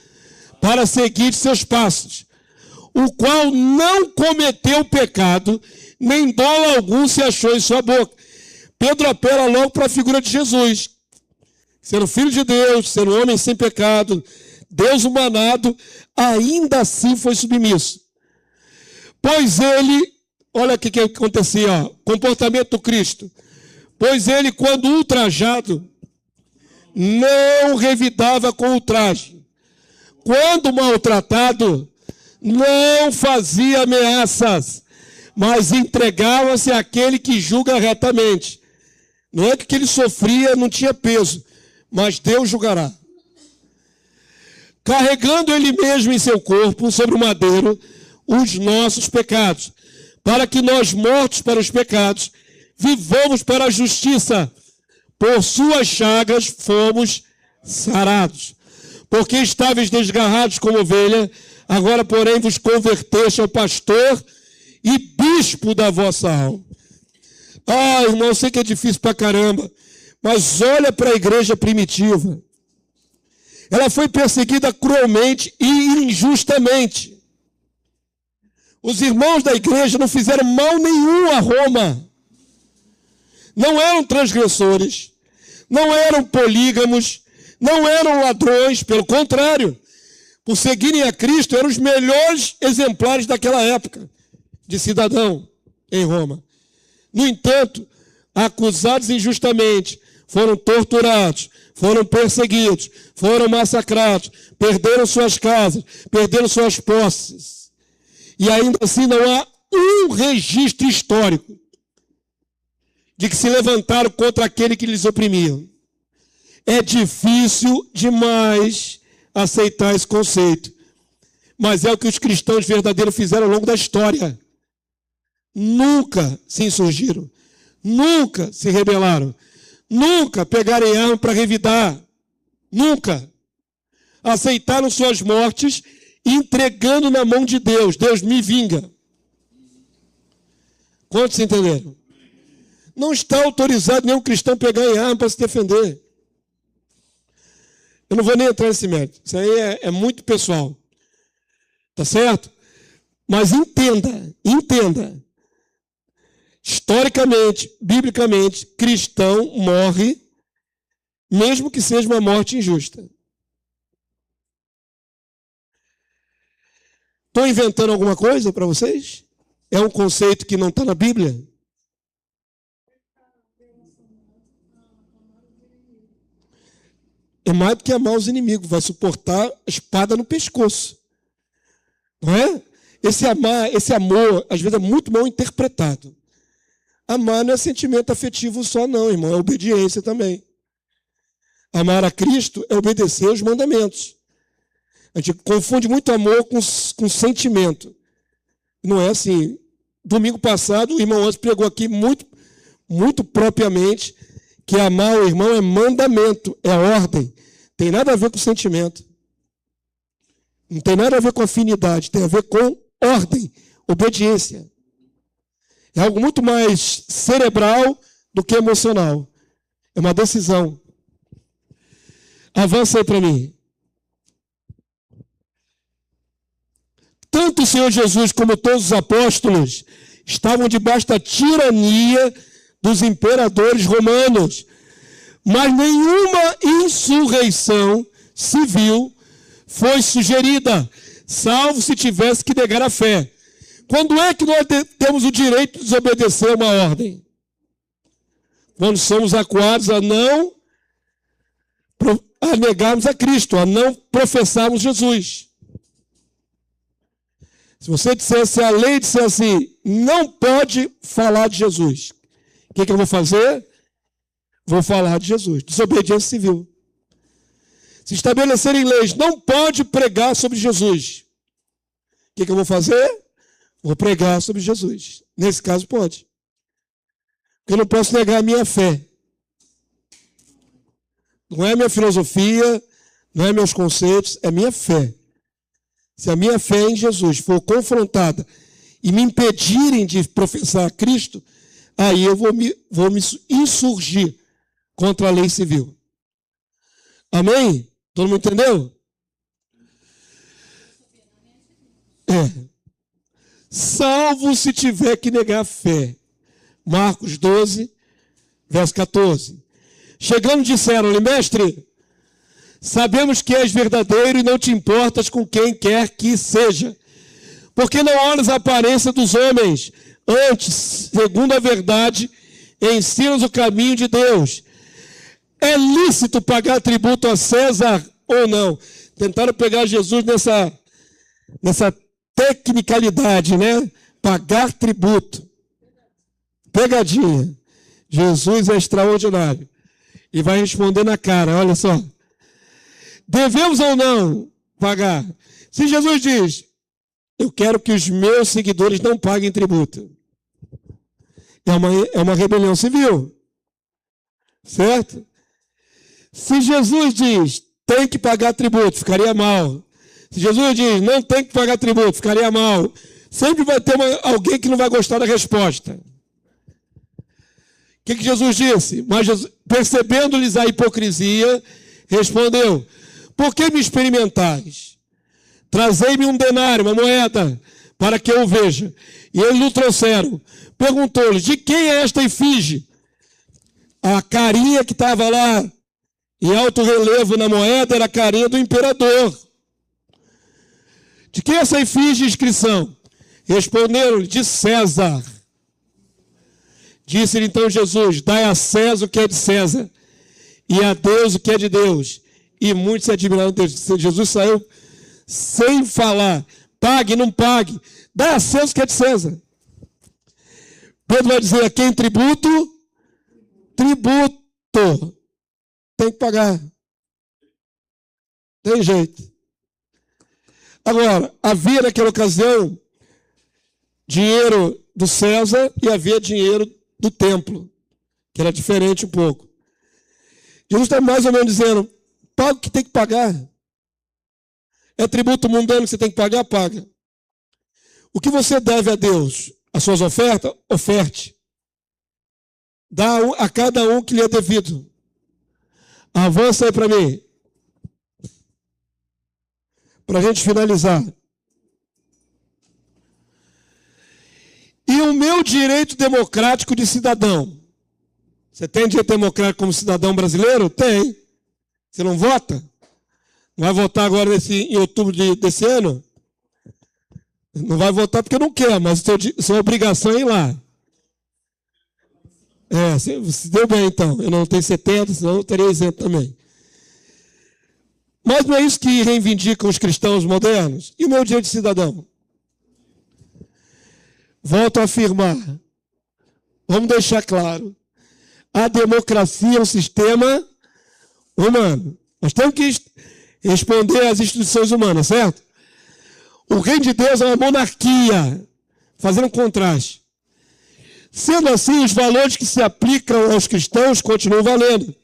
para seguir seus passos, o qual não cometeu pecado, nem dolo algum se achou em sua boca. Pedro apela logo para a figura de Jesus, sendo filho de Deus, sendo homem sem pecado, Deus humanado, ainda assim foi submisso. Pois ele, olha o que acontecia, ó, comportamento do Cristo. Pois ele, quando ultrajado, não revidava com ultraje. Quando maltratado, não fazia ameaças, mas entregava-se àquele que julga retamente. Não é que o que ele sofria não tinha peso, mas Deus julgará. Carregando ele mesmo em seu corpo, sobre o madeiro, os nossos pecados, para que nós, mortos para os pecados, vivamos para a justiça. Por suas chagas fomos sarados. Porque estáveis desgarrados como ovelha, agora, porém, vos converteste ao pastor e bispo da vossa alma. Ah, irmão, eu sei que é difícil pra caramba, mas olha para a igreja primitiva. Ela foi perseguida cruelmente e injustamente. Os irmãos da igreja não fizeram mal nenhum a Roma. Não eram transgressores, não eram polígamos, não eram ladrões, pelo contrário. Por seguirem a Cristo, eram os melhores exemplares daquela época de cidadão em Roma. No entanto, acusados injustamente, foram torturados, foram perseguidos, foram massacrados, perderam suas casas, perderam suas posses. E ainda assim não há um registro histórico de que se levantaram contra aquele que lhes oprimia. É difícil demais aceitar esse conceito, mas é o que os cristãos verdadeiros fizeram ao longo da história. Nunca se insurgiram, nunca se rebelaram, nunca pegaram em arma para revidar, nunca. Aceitaram suas mortes, entregando na mão de Deus. Deus me vinga. Quantos entenderam? Não está autorizado nenhum cristão pegar em arma para se defender. Eu não vou nem entrar nesse mérito. Isso aí é muito pessoal. Tá certo? Mas entenda. Historicamente, biblicamente, cristão morre, mesmo que seja uma morte injusta. Estou inventando alguma coisa para vocês? É um conceito que não está na Bíblia? É mais do que amar os inimigos, vai suportar a espada no pescoço. Não é? Esse amor, às vezes, é muito mal interpretado. Amar não é sentimento afetivo só, não, irmão, é obediência também. Amar a Cristo é obedecer aos mandamentos. A gente confunde muito amor com sentimento. Não é assim. Domingo passado, o irmão Antes pregou aqui muito propriamente que amar o irmão é mandamento, é ordem. Tem nada a ver com sentimento. Não tem nada a ver com afinidade, tem a ver com ordem, obediência. É algo muito mais cerebral do que emocional. É uma decisão. Avança aí para mim. Tanto o Senhor Jesus como todos os apóstolos estavam debaixo da tirania dos imperadores romanos, mas nenhuma insurreição civil foi sugerida, salvo se tivesse que negar a fé. Quando é que nós temos o direito de desobedecer uma ordem? Quando somos acuados a negarmos a Cristo, a não professarmos Jesus. Se você dissesse, a lei disser assim, não pode falar de Jesus, o que eu vou fazer? Vou falar de Jesus. Desobediência civil. Se estabelecerem leis, não pode pregar sobre Jesus. O que eu vou fazer? Vou pregar sobre Jesus. Nesse caso, pode. Porque eu não posso negar a minha fé. Não é minha filosofia, não é meus conceitos, é minha fé. Se a minha fé em Jesus for confrontada e me impedirem de professar Cristo, aí eu vou me insurgir contra a lei civil. Amém? Todo mundo entendeu? Salvo se tiver que negar a fé. Marcos 12, verso 14. Chegando, disseram-lhe, mestre, sabemos que és verdadeiro e não te importas com quem quer que seja, porque não olhas a aparência dos homens, antes, segundo a verdade, ensinas o caminho de Deus. É lícito pagar tributo a César ou não? Tentaram pegar Jesus nessa tecnicalidade, né? Pagar tributo. Pegadinha. Jesus é extraordinário. E vai responder na cara, olha só. Devemos ou não pagar? Se Jesus diz, eu quero que os meus seguidores não paguem tributo. É uma rebelião civil. Certo? Se Jesus diz, tem que pagar tributo, ficaria mal. Se Jesus diz, não tem que pagar tributo, ficaria mal. Sempre vai ter alguém que não vai gostar da resposta. O que Jesus disse? Mas percebendo-lhes a hipocrisia, respondeu, por que me experimentais? Trazei-me um denário, uma moeda, para que eu o veja. E eles o trouxeram. Perguntou-lhe, de quem é esta efígie? A carinha que estava lá em alto relevo na moeda era a carinha do imperador. De quem é essa efígie e inscrição? Responderam-lhe, de César. Disse-lhe então Jesus, dai a César o que é de César, e a Deus o que é de Deus. E muitos se admiraram dele. Jesus saiu sem falar, pague, não pague, dá a César o que é de César. Pedro vai dizer, a quem tributo? Tributo. Tem que pagar. Tem jeito. Agora, havia naquela ocasião dinheiro do César e havia dinheiro do templo, que era diferente um pouco. Jesus está mais ou menos dizendo, paga o que tem que pagar. É tributo mundano que você tem que pagar? Paga. O que você deve a Deus? As suas ofertas? Oferte. Dá a cada um que lhe é devido. Avança aí para mim. Para a gente finalizar. E o meu direito democrático de cidadão. Você tem direito democrático como cidadão brasileiro? Tem. Você não vota? Não vai votar agora em outubro desse ano? Não vai votar porque não quer, mas sua obrigação é ir lá. Se deu bem então. Eu não tenho 70, senão eu teria isento também. Mas não é isso que reivindicam os cristãos modernos? E o meu direito de cidadão? Volto a afirmar. Vamos deixar claro. A democracia é um sistema humano. Nós temos que responder às instituições humanas, certo? O reino de Deus é uma monarquia, fazendo um contraste. Sendo assim, os valores que se aplicam aos cristãos continuam valendo.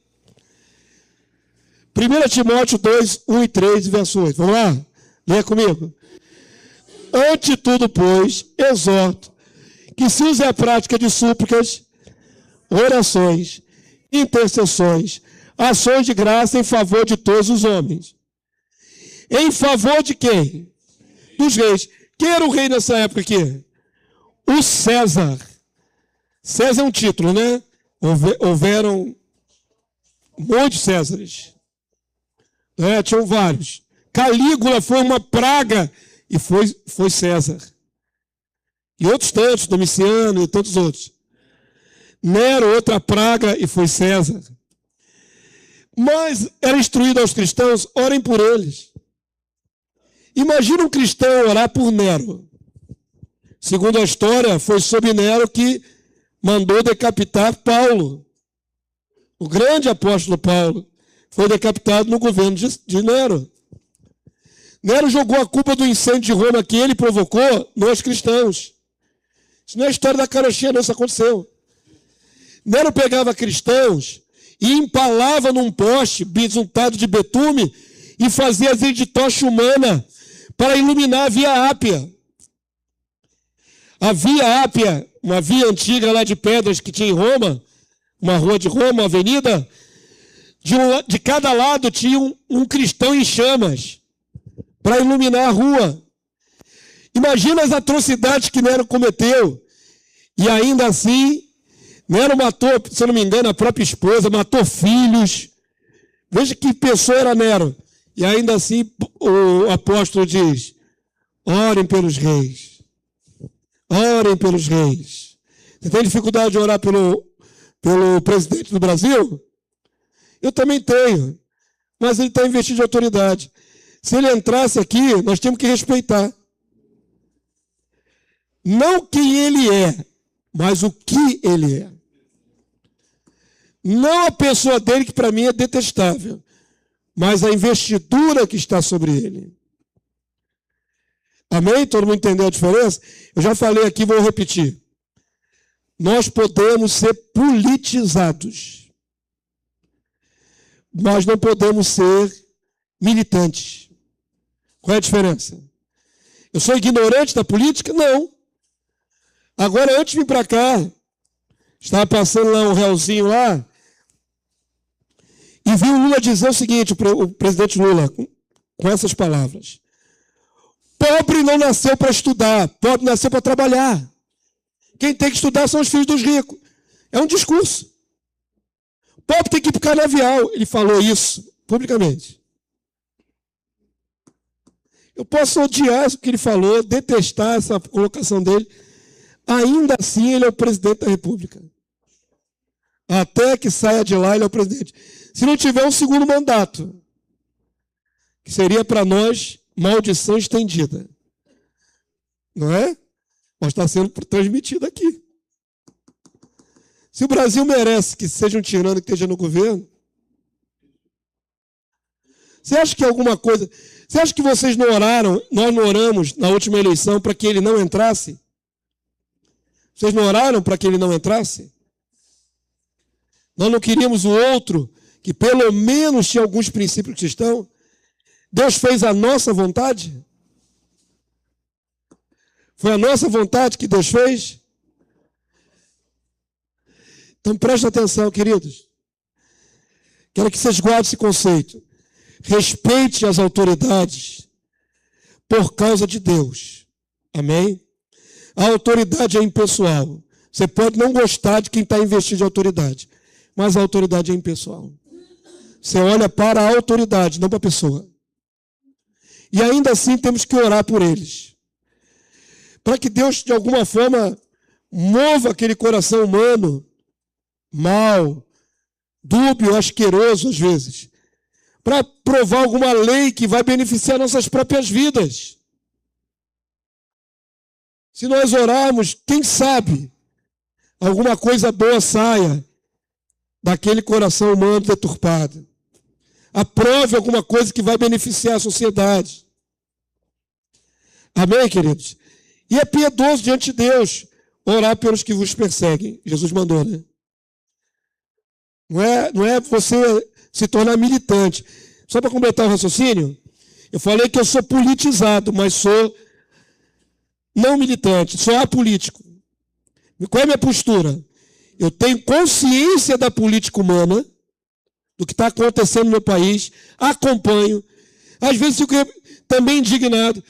1 Timóteo 2, 1 e 3, verso 8. Vamos lá? Leia comigo. Ante tudo, pois, exorto que se use a prática de súplicas, orações, intercessões, ações de graça em favor de todos os homens. Em favor de quem? Dos reis. Quem era o rei nessa época aqui? O César. César é um título, né? Houveram muitos Césares. Tinham vários. Calígula foi uma praga e foi César. E outros tantos, Domiciano e tantos outros. Nero, outra praga e foi César. Mas era instruído aos cristãos, orem por eles. Imagina um cristão orar por Nero. Segundo a história, foi sob Nero que mandou decapitar Paulo. O grande apóstolo Paulo foi decapitado no governo de Nero. Nero jogou a culpa do incêndio de Roma que ele provocou nos cristãos. Isso não é história da carochinha, não, isso aconteceu. Nero pegava cristãos e empalava num poste besuntado de betume e fazia azeite de tocha humana para iluminar a Via Ápia. A Via Ápia, uma via antiga lá de pedras que tinha em Roma, uma rua de Roma, uma avenida, de cada lado tinha um cristão em chamas para iluminar a rua. Imagina as atrocidades que Nero cometeu. E ainda assim, Nero matou, se eu não me engano, a própria esposa, matou filhos. Veja que pessoa era Nero. E ainda assim, o apóstolo diz, orem pelos reis. Orem pelos reis. Você tem dificuldade de orar pelo presidente do Brasil? Eu também tenho. Mas ele está investido de autoridade. Se ele entrasse aqui, nós temos que respeitar. Não quem ele é, mas o que ele é. Não a pessoa dele, que para mim é detestável, mas a investidura que está sobre ele. Amém? Todo mundo entendeu a diferença? Eu já falei aqui, vou repetir. Nós podemos ser politizados. nós não podemos ser militantes. Qual é a diferença? Eu sou ignorante da política? Não. Agora, antes de vir para cá, estava passando lá um realzinho lá, e vi o Lula dizer o seguinte, o presidente Lula, com essas palavras: pobre não nasceu para estudar, pobre nasceu para trabalhar. Quem tem que estudar são os filhos dos ricos. É um discurso. Pobre tem que ir para o canavial. Ele falou isso publicamente. Eu posso odiar o que ele falou, detestar essa colocação dele. Ainda assim, ele é o presidente da República. Até que saia de lá, ele é o presidente. Se não tiver um segundo mandato, que seria para nós maldição estendida. Não é? Mas está sendo transmitido aqui. Se o Brasil merece que seja um tirano que esteja no governo, você acha que alguma coisa... Você acha que vocês não oraram, nós não oramos na última eleição para que ele não entrasse? Vocês não oraram para que ele não entrasse? Nós não queríamos o outro, que pelo menos tinha alguns princípios cristãos? Deus fez a nossa vontade? Foi a nossa vontade que Deus fez? Então preste atenção, queridos. Quero que vocês guardem esse conceito. Respeite as autoridades por causa de Deus. Amém? A autoridade é impessoal. Você pode não gostar de quem está investido de autoridade, mas a autoridade é impessoal. Você olha para a autoridade, não para a pessoa. E ainda assim temos que orar por eles. Para que Deus, de alguma forma, mova aquele coração humano, mau, dúbio, asqueroso às vezes, para provar alguma lei que vai beneficiar nossas próprias vidas. Se nós orarmos, quem sabe, alguma coisa boa saia daquele coração humano deturpado. Aprove alguma coisa que vai beneficiar a sociedade. Amém, queridos? E é piedoso diante de Deus orar pelos que vos perseguem. Jesus mandou, né? Não é você se tornar militante. Só para completar o raciocínio, eu falei que eu sou politizado, mas sou não militante, sou apolítico. Qual é a minha postura? Eu tenho consciência da política humana, do que está acontecendo no meu país, acompanho, às vezes fico também indignado,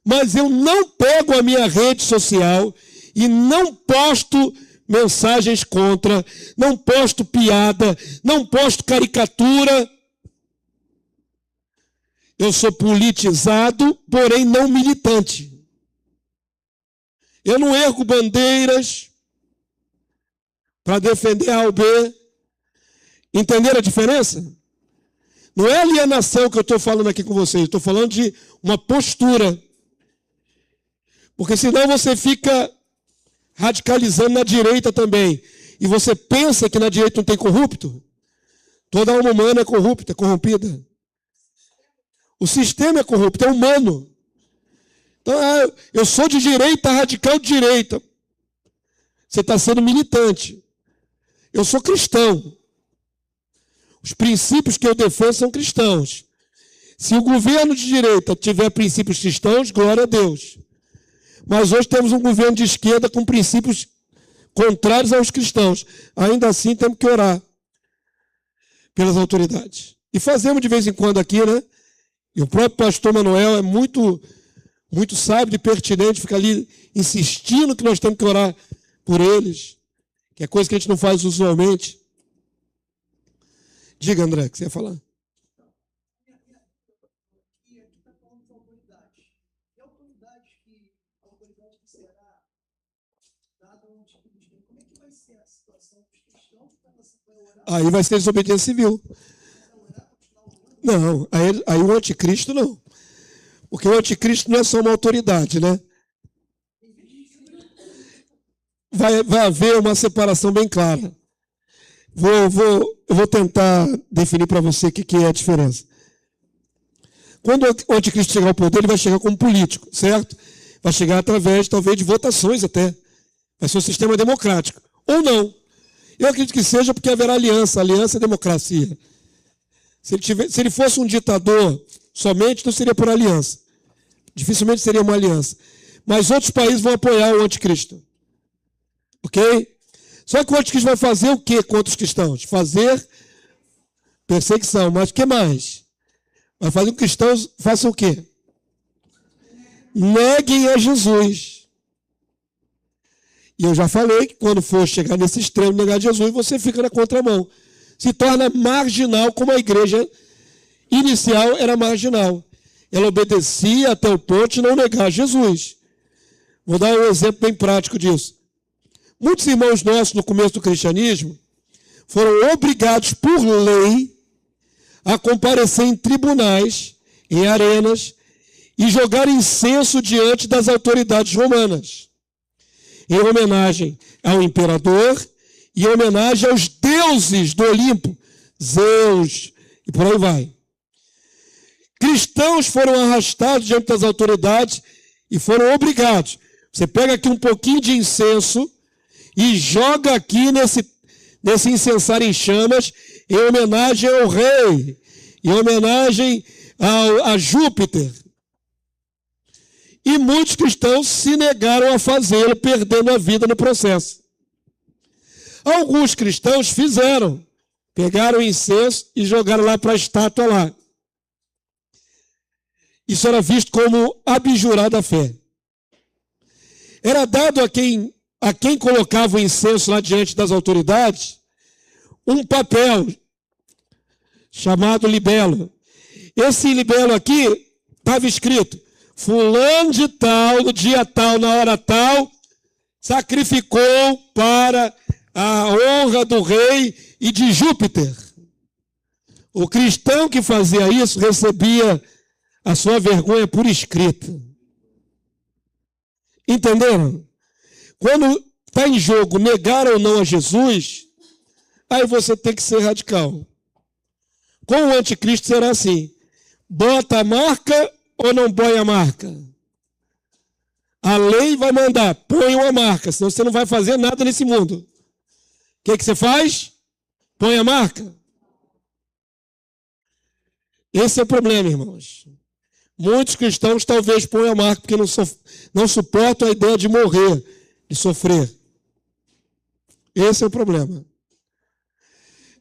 mas eu não pego a minha rede social e não posto mensagens contra, não posto piada, não posto caricatura. Eu sou politizado, porém não militante. Eu não ergo bandeiras para defender A ou B. Entenderam a diferença? Não é alienação que eu estou falando aqui com vocês, estou falando de uma postura. Porque senão você fica radicalizando na direita também. E você pensa que na direita não tem corrupto? Toda alma humana é corrupta, é corrompida. O sistema é corrupto, é humano. Então, eu sou de direita, radical de direita. Você está sendo militante. Eu sou cristão. Os princípios que eu defendo são cristãos. Se o governo de direita tiver princípios cristãos, glória a Deus. Mas hoje temos um governo de esquerda com princípios contrários aos cristãos. Ainda assim, temos que orar pelas autoridades. E fazemos de vez em quando aqui, né? E o próprio pastor Manuel é muito sábio e pertinente, fica ali insistindo que nós temos que orar por eles, que é coisa que a gente não faz usualmente. Diga, André, o que você ia falar? Aí vai ser desobediência civil. Não, aí o anticristo não. Porque o anticristo não é só uma autoridade, né? Vai haver uma separação bem clara. Eu vou tentar definir para você o que é a diferença. Quando o anticristo chegar ao poder, ele vai chegar como político, certo? Vai chegar através, talvez, de votações até. Vai ser um sistema democrático. Ou não. Eu acredito que seja porque haverá aliança. Aliança é democracia. Se ele fosse um ditador somente, não seria por aliança. Dificilmente seria uma aliança. Mas outros países vão apoiar o anticristo. Ok? Só que o anticristo vai fazer o que contra os cristãos? Fazer perseguição. Mas o que mais? Vai fazer com que os cristãos façam o quê? Neguem a Jesus. E eu já falei que quando for chegar nesse extremo de negar Jesus, você fica na contramão. Se torna marginal, como a igreja inicial era marginal. Ela obedecia até o ponto de não negar Jesus. Vou dar um exemplo bem prático disso. Muitos irmãos nossos, no começo do cristianismo, foram obrigados por lei a comparecer em tribunais, em arenas, e jogar incenso diante das autoridades romanas, em homenagem ao imperador e em homenagem aos deuses do Olimpo, Zeus, e por aí vai. Cristãos foram arrastados diante das autoridades e foram obrigados. Você pega aqui um pouquinho de incenso e joga aqui nesse incensário em chamas, em homenagem ao rei, em homenagem a Júpiter. E muitos cristãos se negaram a fazê-lo, perdendo a vida no processo. Alguns cristãos fizeram, pegaram o incenso e jogaram lá para a estátua lá. Isso era visto como abjurar da fé. Era dado a quem colocava o incenso lá diante das autoridades um papel chamado libelo. Esse libelo aqui estava escrito: fulano de tal, no dia tal, na hora tal, sacrificou para a honra do rei e de Júpiter. O cristão que fazia isso recebia a sua vergonha por escrito. Entenderam? Quando está em jogo negar ou não a Jesus, aí você tem que ser radical. Com o anticristo será assim: bota a marca ou não põe a marca? A lei vai mandar, põe uma marca, senão você não vai fazer nada nesse mundo. O que você faz? Põe a marca. Esse é o problema, irmãos. Muitos cristãos talvez ponham a marca porque não suportam a ideia de morrer, de sofrer. Esse é o problema.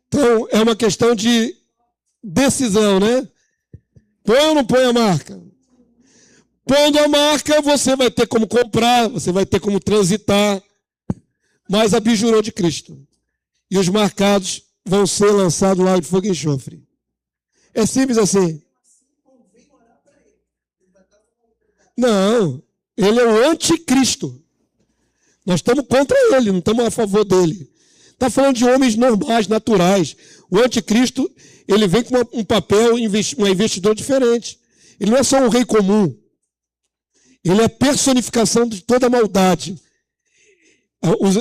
Então, é uma questão de decisão, né? Põe ou não põe a marca? Pondo a marca, você vai ter como comprar, você vai ter como transitar, mas abjurou de Cristo. E os marcados vão ser lançados lá de fogo e enxofre. É simples assim. Não, ele é o anticristo. Nós estamos contra ele, não estamos a favor dele. Está falando de homens normais, naturais. O anticristo, ele vem com um papel, um investidor diferente. Ele não é só um rei comum. Ele é a personificação de toda a maldade.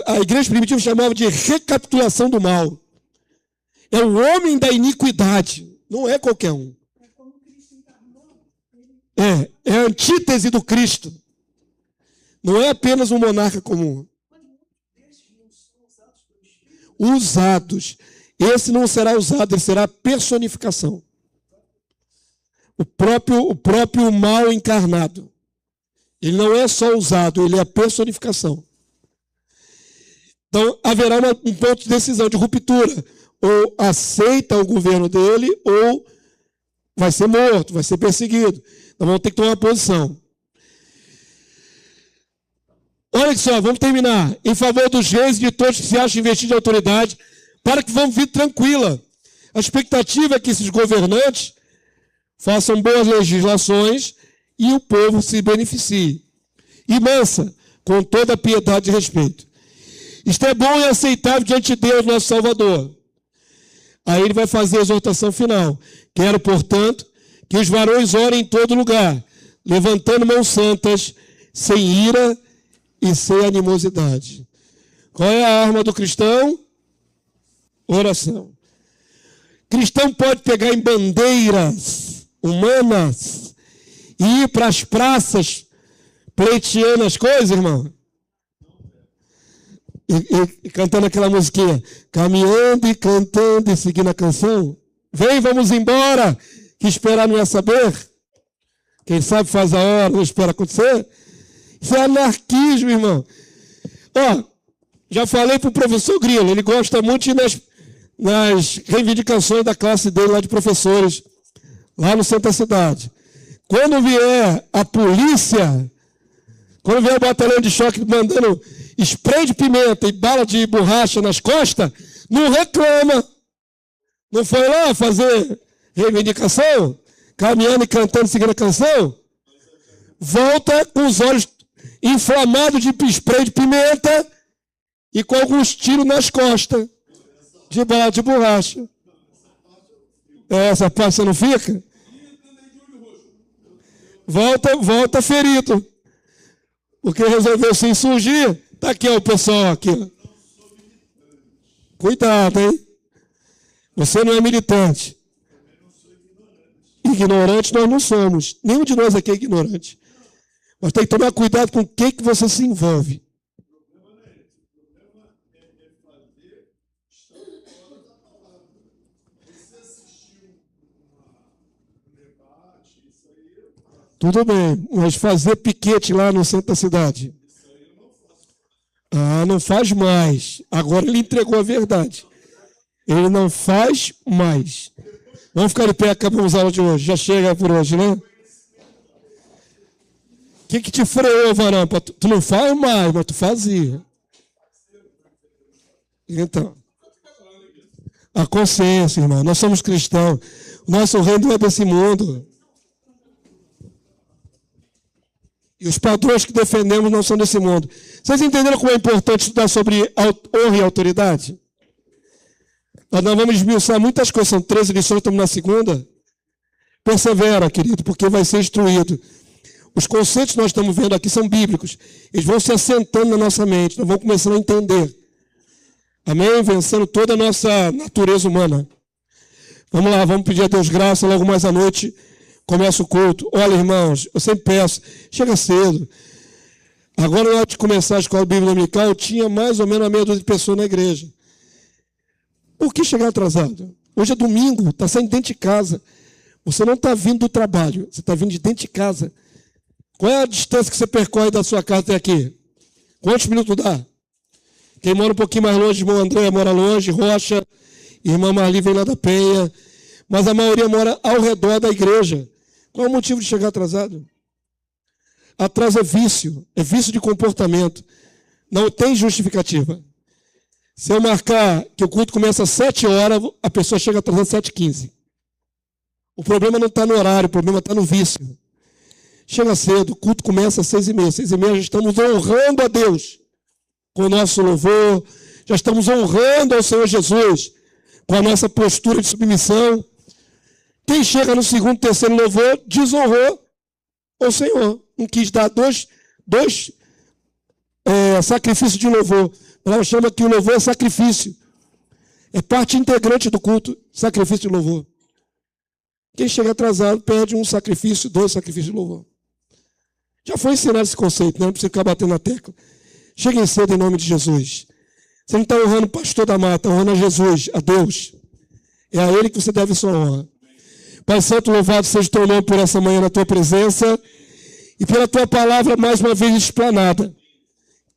A igreja primitiva chamava de recapitulação do mal. É o homem da iniquidade. Não é qualquer um. É a antítese do Cristo. Não é apenas um monarca comum. Usados. Esse não será usado, ele será a personificação. O próprio mal encarnado. Ele não é só usado, ele é a personificação. Então, haverá um ponto de decisão, de ruptura. Ou aceita o governo dele, ou vai ser morto, vai ser perseguido. Então, vamos ter que tomar uma posição. Olha só, vamos terminar. Em favor dos reis e de todos que se acham investidos de autoridade, para que vamos vir tranquila. A expectativa é que esses governantes façam boas legislações e o povo se beneficie. E mansa, com toda a piedade e respeito. Isto é bom e aceitável diante de Deus, nosso Salvador. Aí ele vai fazer a exortação final. Quero, portanto, que os varões orem em todo lugar, levantando mãos santas, sem ira e sem animosidade. Qual é a arma do cristão? Oração. Cristão pode pegar em bandeiras humanas e ir para as praças pleiteando as coisas, irmão? E cantando aquela musiquinha, caminhando e cantando e seguindo a canção. Vem, vamos embora. Que esperar não é saber. Quem sabe faz a hora, não espera acontecer. Isso é anarquismo, irmão. Ó, já falei para o professor Grilo, ele gosta muito de ir nas reivindicações da classe dele lá de professores, lá no centro da cidade. Quando vier a polícia, quando vier o batalhão de choque mandando spray de pimenta e bala de borracha nas costas, não reclama. Não foi lá fazer reivindicação? Caminhando e cantando, seguindo a canção? Volta com os olhos inflamados de spray de pimenta e com alguns tiros nas costas de bala de borracha. Essa parte você não fica? Volta ferido. Porque resolveu se insurgir. Está aqui, ó, o pessoal aqui. Ó. Cuidado, hein? Você não é militante. Ignorante nós não somos. Nenhum de nós aqui é ignorante. Mas tem que tomar cuidado com o que você se envolve. Tudo bem, mas fazer piquete lá no centro da cidade. Ah, não faz mais. Agora ele entregou a verdade. Ele não faz mais. Vamos ficar de pé, acabamos a aula de hoje. Já chega por hoje, né? O que te freou, varão? Tu não faz mais, mas tu fazia. Então, a consciência, irmão. Nós somos cristãos. O nosso reino não é desse mundo. E os padrões que defendemos não são desse mundo. Vocês entenderam como é importante estudar sobre honra e autoridade? Nós vamos esmiuçar muitas coisas. São 13 lições, estamos na segunda. Persevera, querido, porque vai ser instruído. Os conceitos que nós estamos vendo aqui são bíblicos. Eles vão se assentando na nossa mente. Nós vamos começando a entender. Amém? Vencendo toda a nossa natureza humana. Vamos lá, vamos pedir a Deus graça. Logo mais à noite começa o culto. Olha, irmãos, eu sempre peço, chega cedo. Agora, na hora de começar a escola bíblica dominical, eu tinha mais ou menos a meia dúzia de pessoas na igreja. Por que chegar atrasado? Hoje é domingo, está saindo dentro de casa. Você não está vindo do trabalho, você está vindo de dentro de casa. Qual é a distância que você percorre da sua casa até aqui? Quantos minutos dá? Quem mora um pouquinho mais longe, irmão André mora longe, Rocha, irmã Marli vem lá da Penha. Mas a maioria mora ao redor da igreja. Qual é o motivo de chegar atrasado? Atraso é vício de comportamento. Não tem justificativa. Se eu marcar que o culto começa às 7 horas, a pessoa chega atrasada às 7h15. O problema não está no horário, o problema está no vício. Chega cedo, o culto começa às 6h30. 6h30 já estamos honrando a Deus com o nosso louvor, já estamos honrando ao Senhor Jesus com a nossa postura de submissão. Quem chega no segundo, terceiro louvor, desonrou o Senhor. Não quis dar dois sacrifícios de louvor. Ela chama que o louvor é sacrifício. É parte integrante do culto, sacrifício de louvor. Quem chega atrasado perde um sacrifício, 2 sacrifícios de louvor. Já foi ensinado esse conceito, né? Não precisa ficar batendo na tecla. Cheguem cedo em nome de Jesus. Você não está honrando o pastor da mata, está honrando a Jesus, a Deus. É a Ele que você deve sua honra. Pai Santo, louvado seja o teu nome por essa manhã na tua presença e pela tua palavra mais uma vez explanada.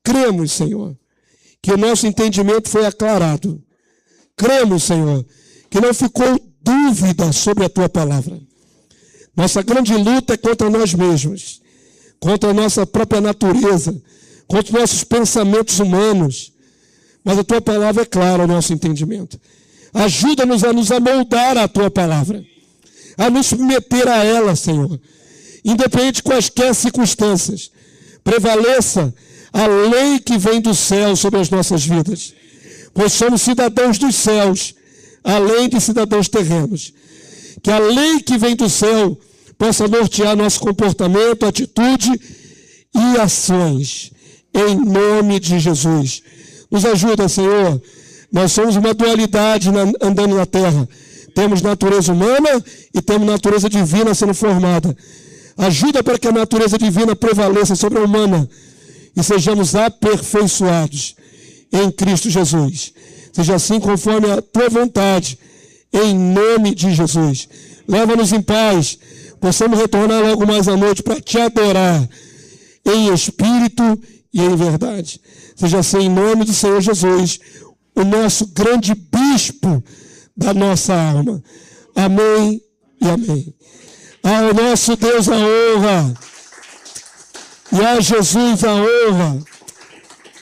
Cremos, Senhor, que o nosso entendimento foi aclarado. Cremos, Senhor, que não ficou dúvida sobre a tua palavra. Nossa grande luta é contra nós mesmos, contra a nossa própria natureza, contra os nossos pensamentos humanos. Mas a tua palavra é clara ao nosso entendimento. Ajuda-nos a nos amoldar à tua palavra, a nos submeter a ela, Senhor. Independente de quaisquer circunstâncias, prevaleça a lei que vem do céu sobre as nossas vidas. Pois somos cidadãos dos céus, além de cidadãos terrenos. Que a lei que vem do céu possa nortear nosso comportamento, atitude e ações. Em nome de Jesus. Nos ajuda, Senhor. Nós somos uma dualidade andando na terra. Temos natureza humana e temos natureza divina sendo formada. Ajuda para que a natureza divina prevaleça sobre a humana e sejamos aperfeiçoados em Cristo Jesus. Seja assim conforme a tua vontade, em nome de Jesus. Leva-nos em paz, possamos retornar logo mais à noite para te adorar em espírito e em verdade. Seja assim em nome do Senhor Jesus, o nosso grande bispo da nossa alma. Amém e amém. Ao nosso Deus a honra e a Jesus a honra.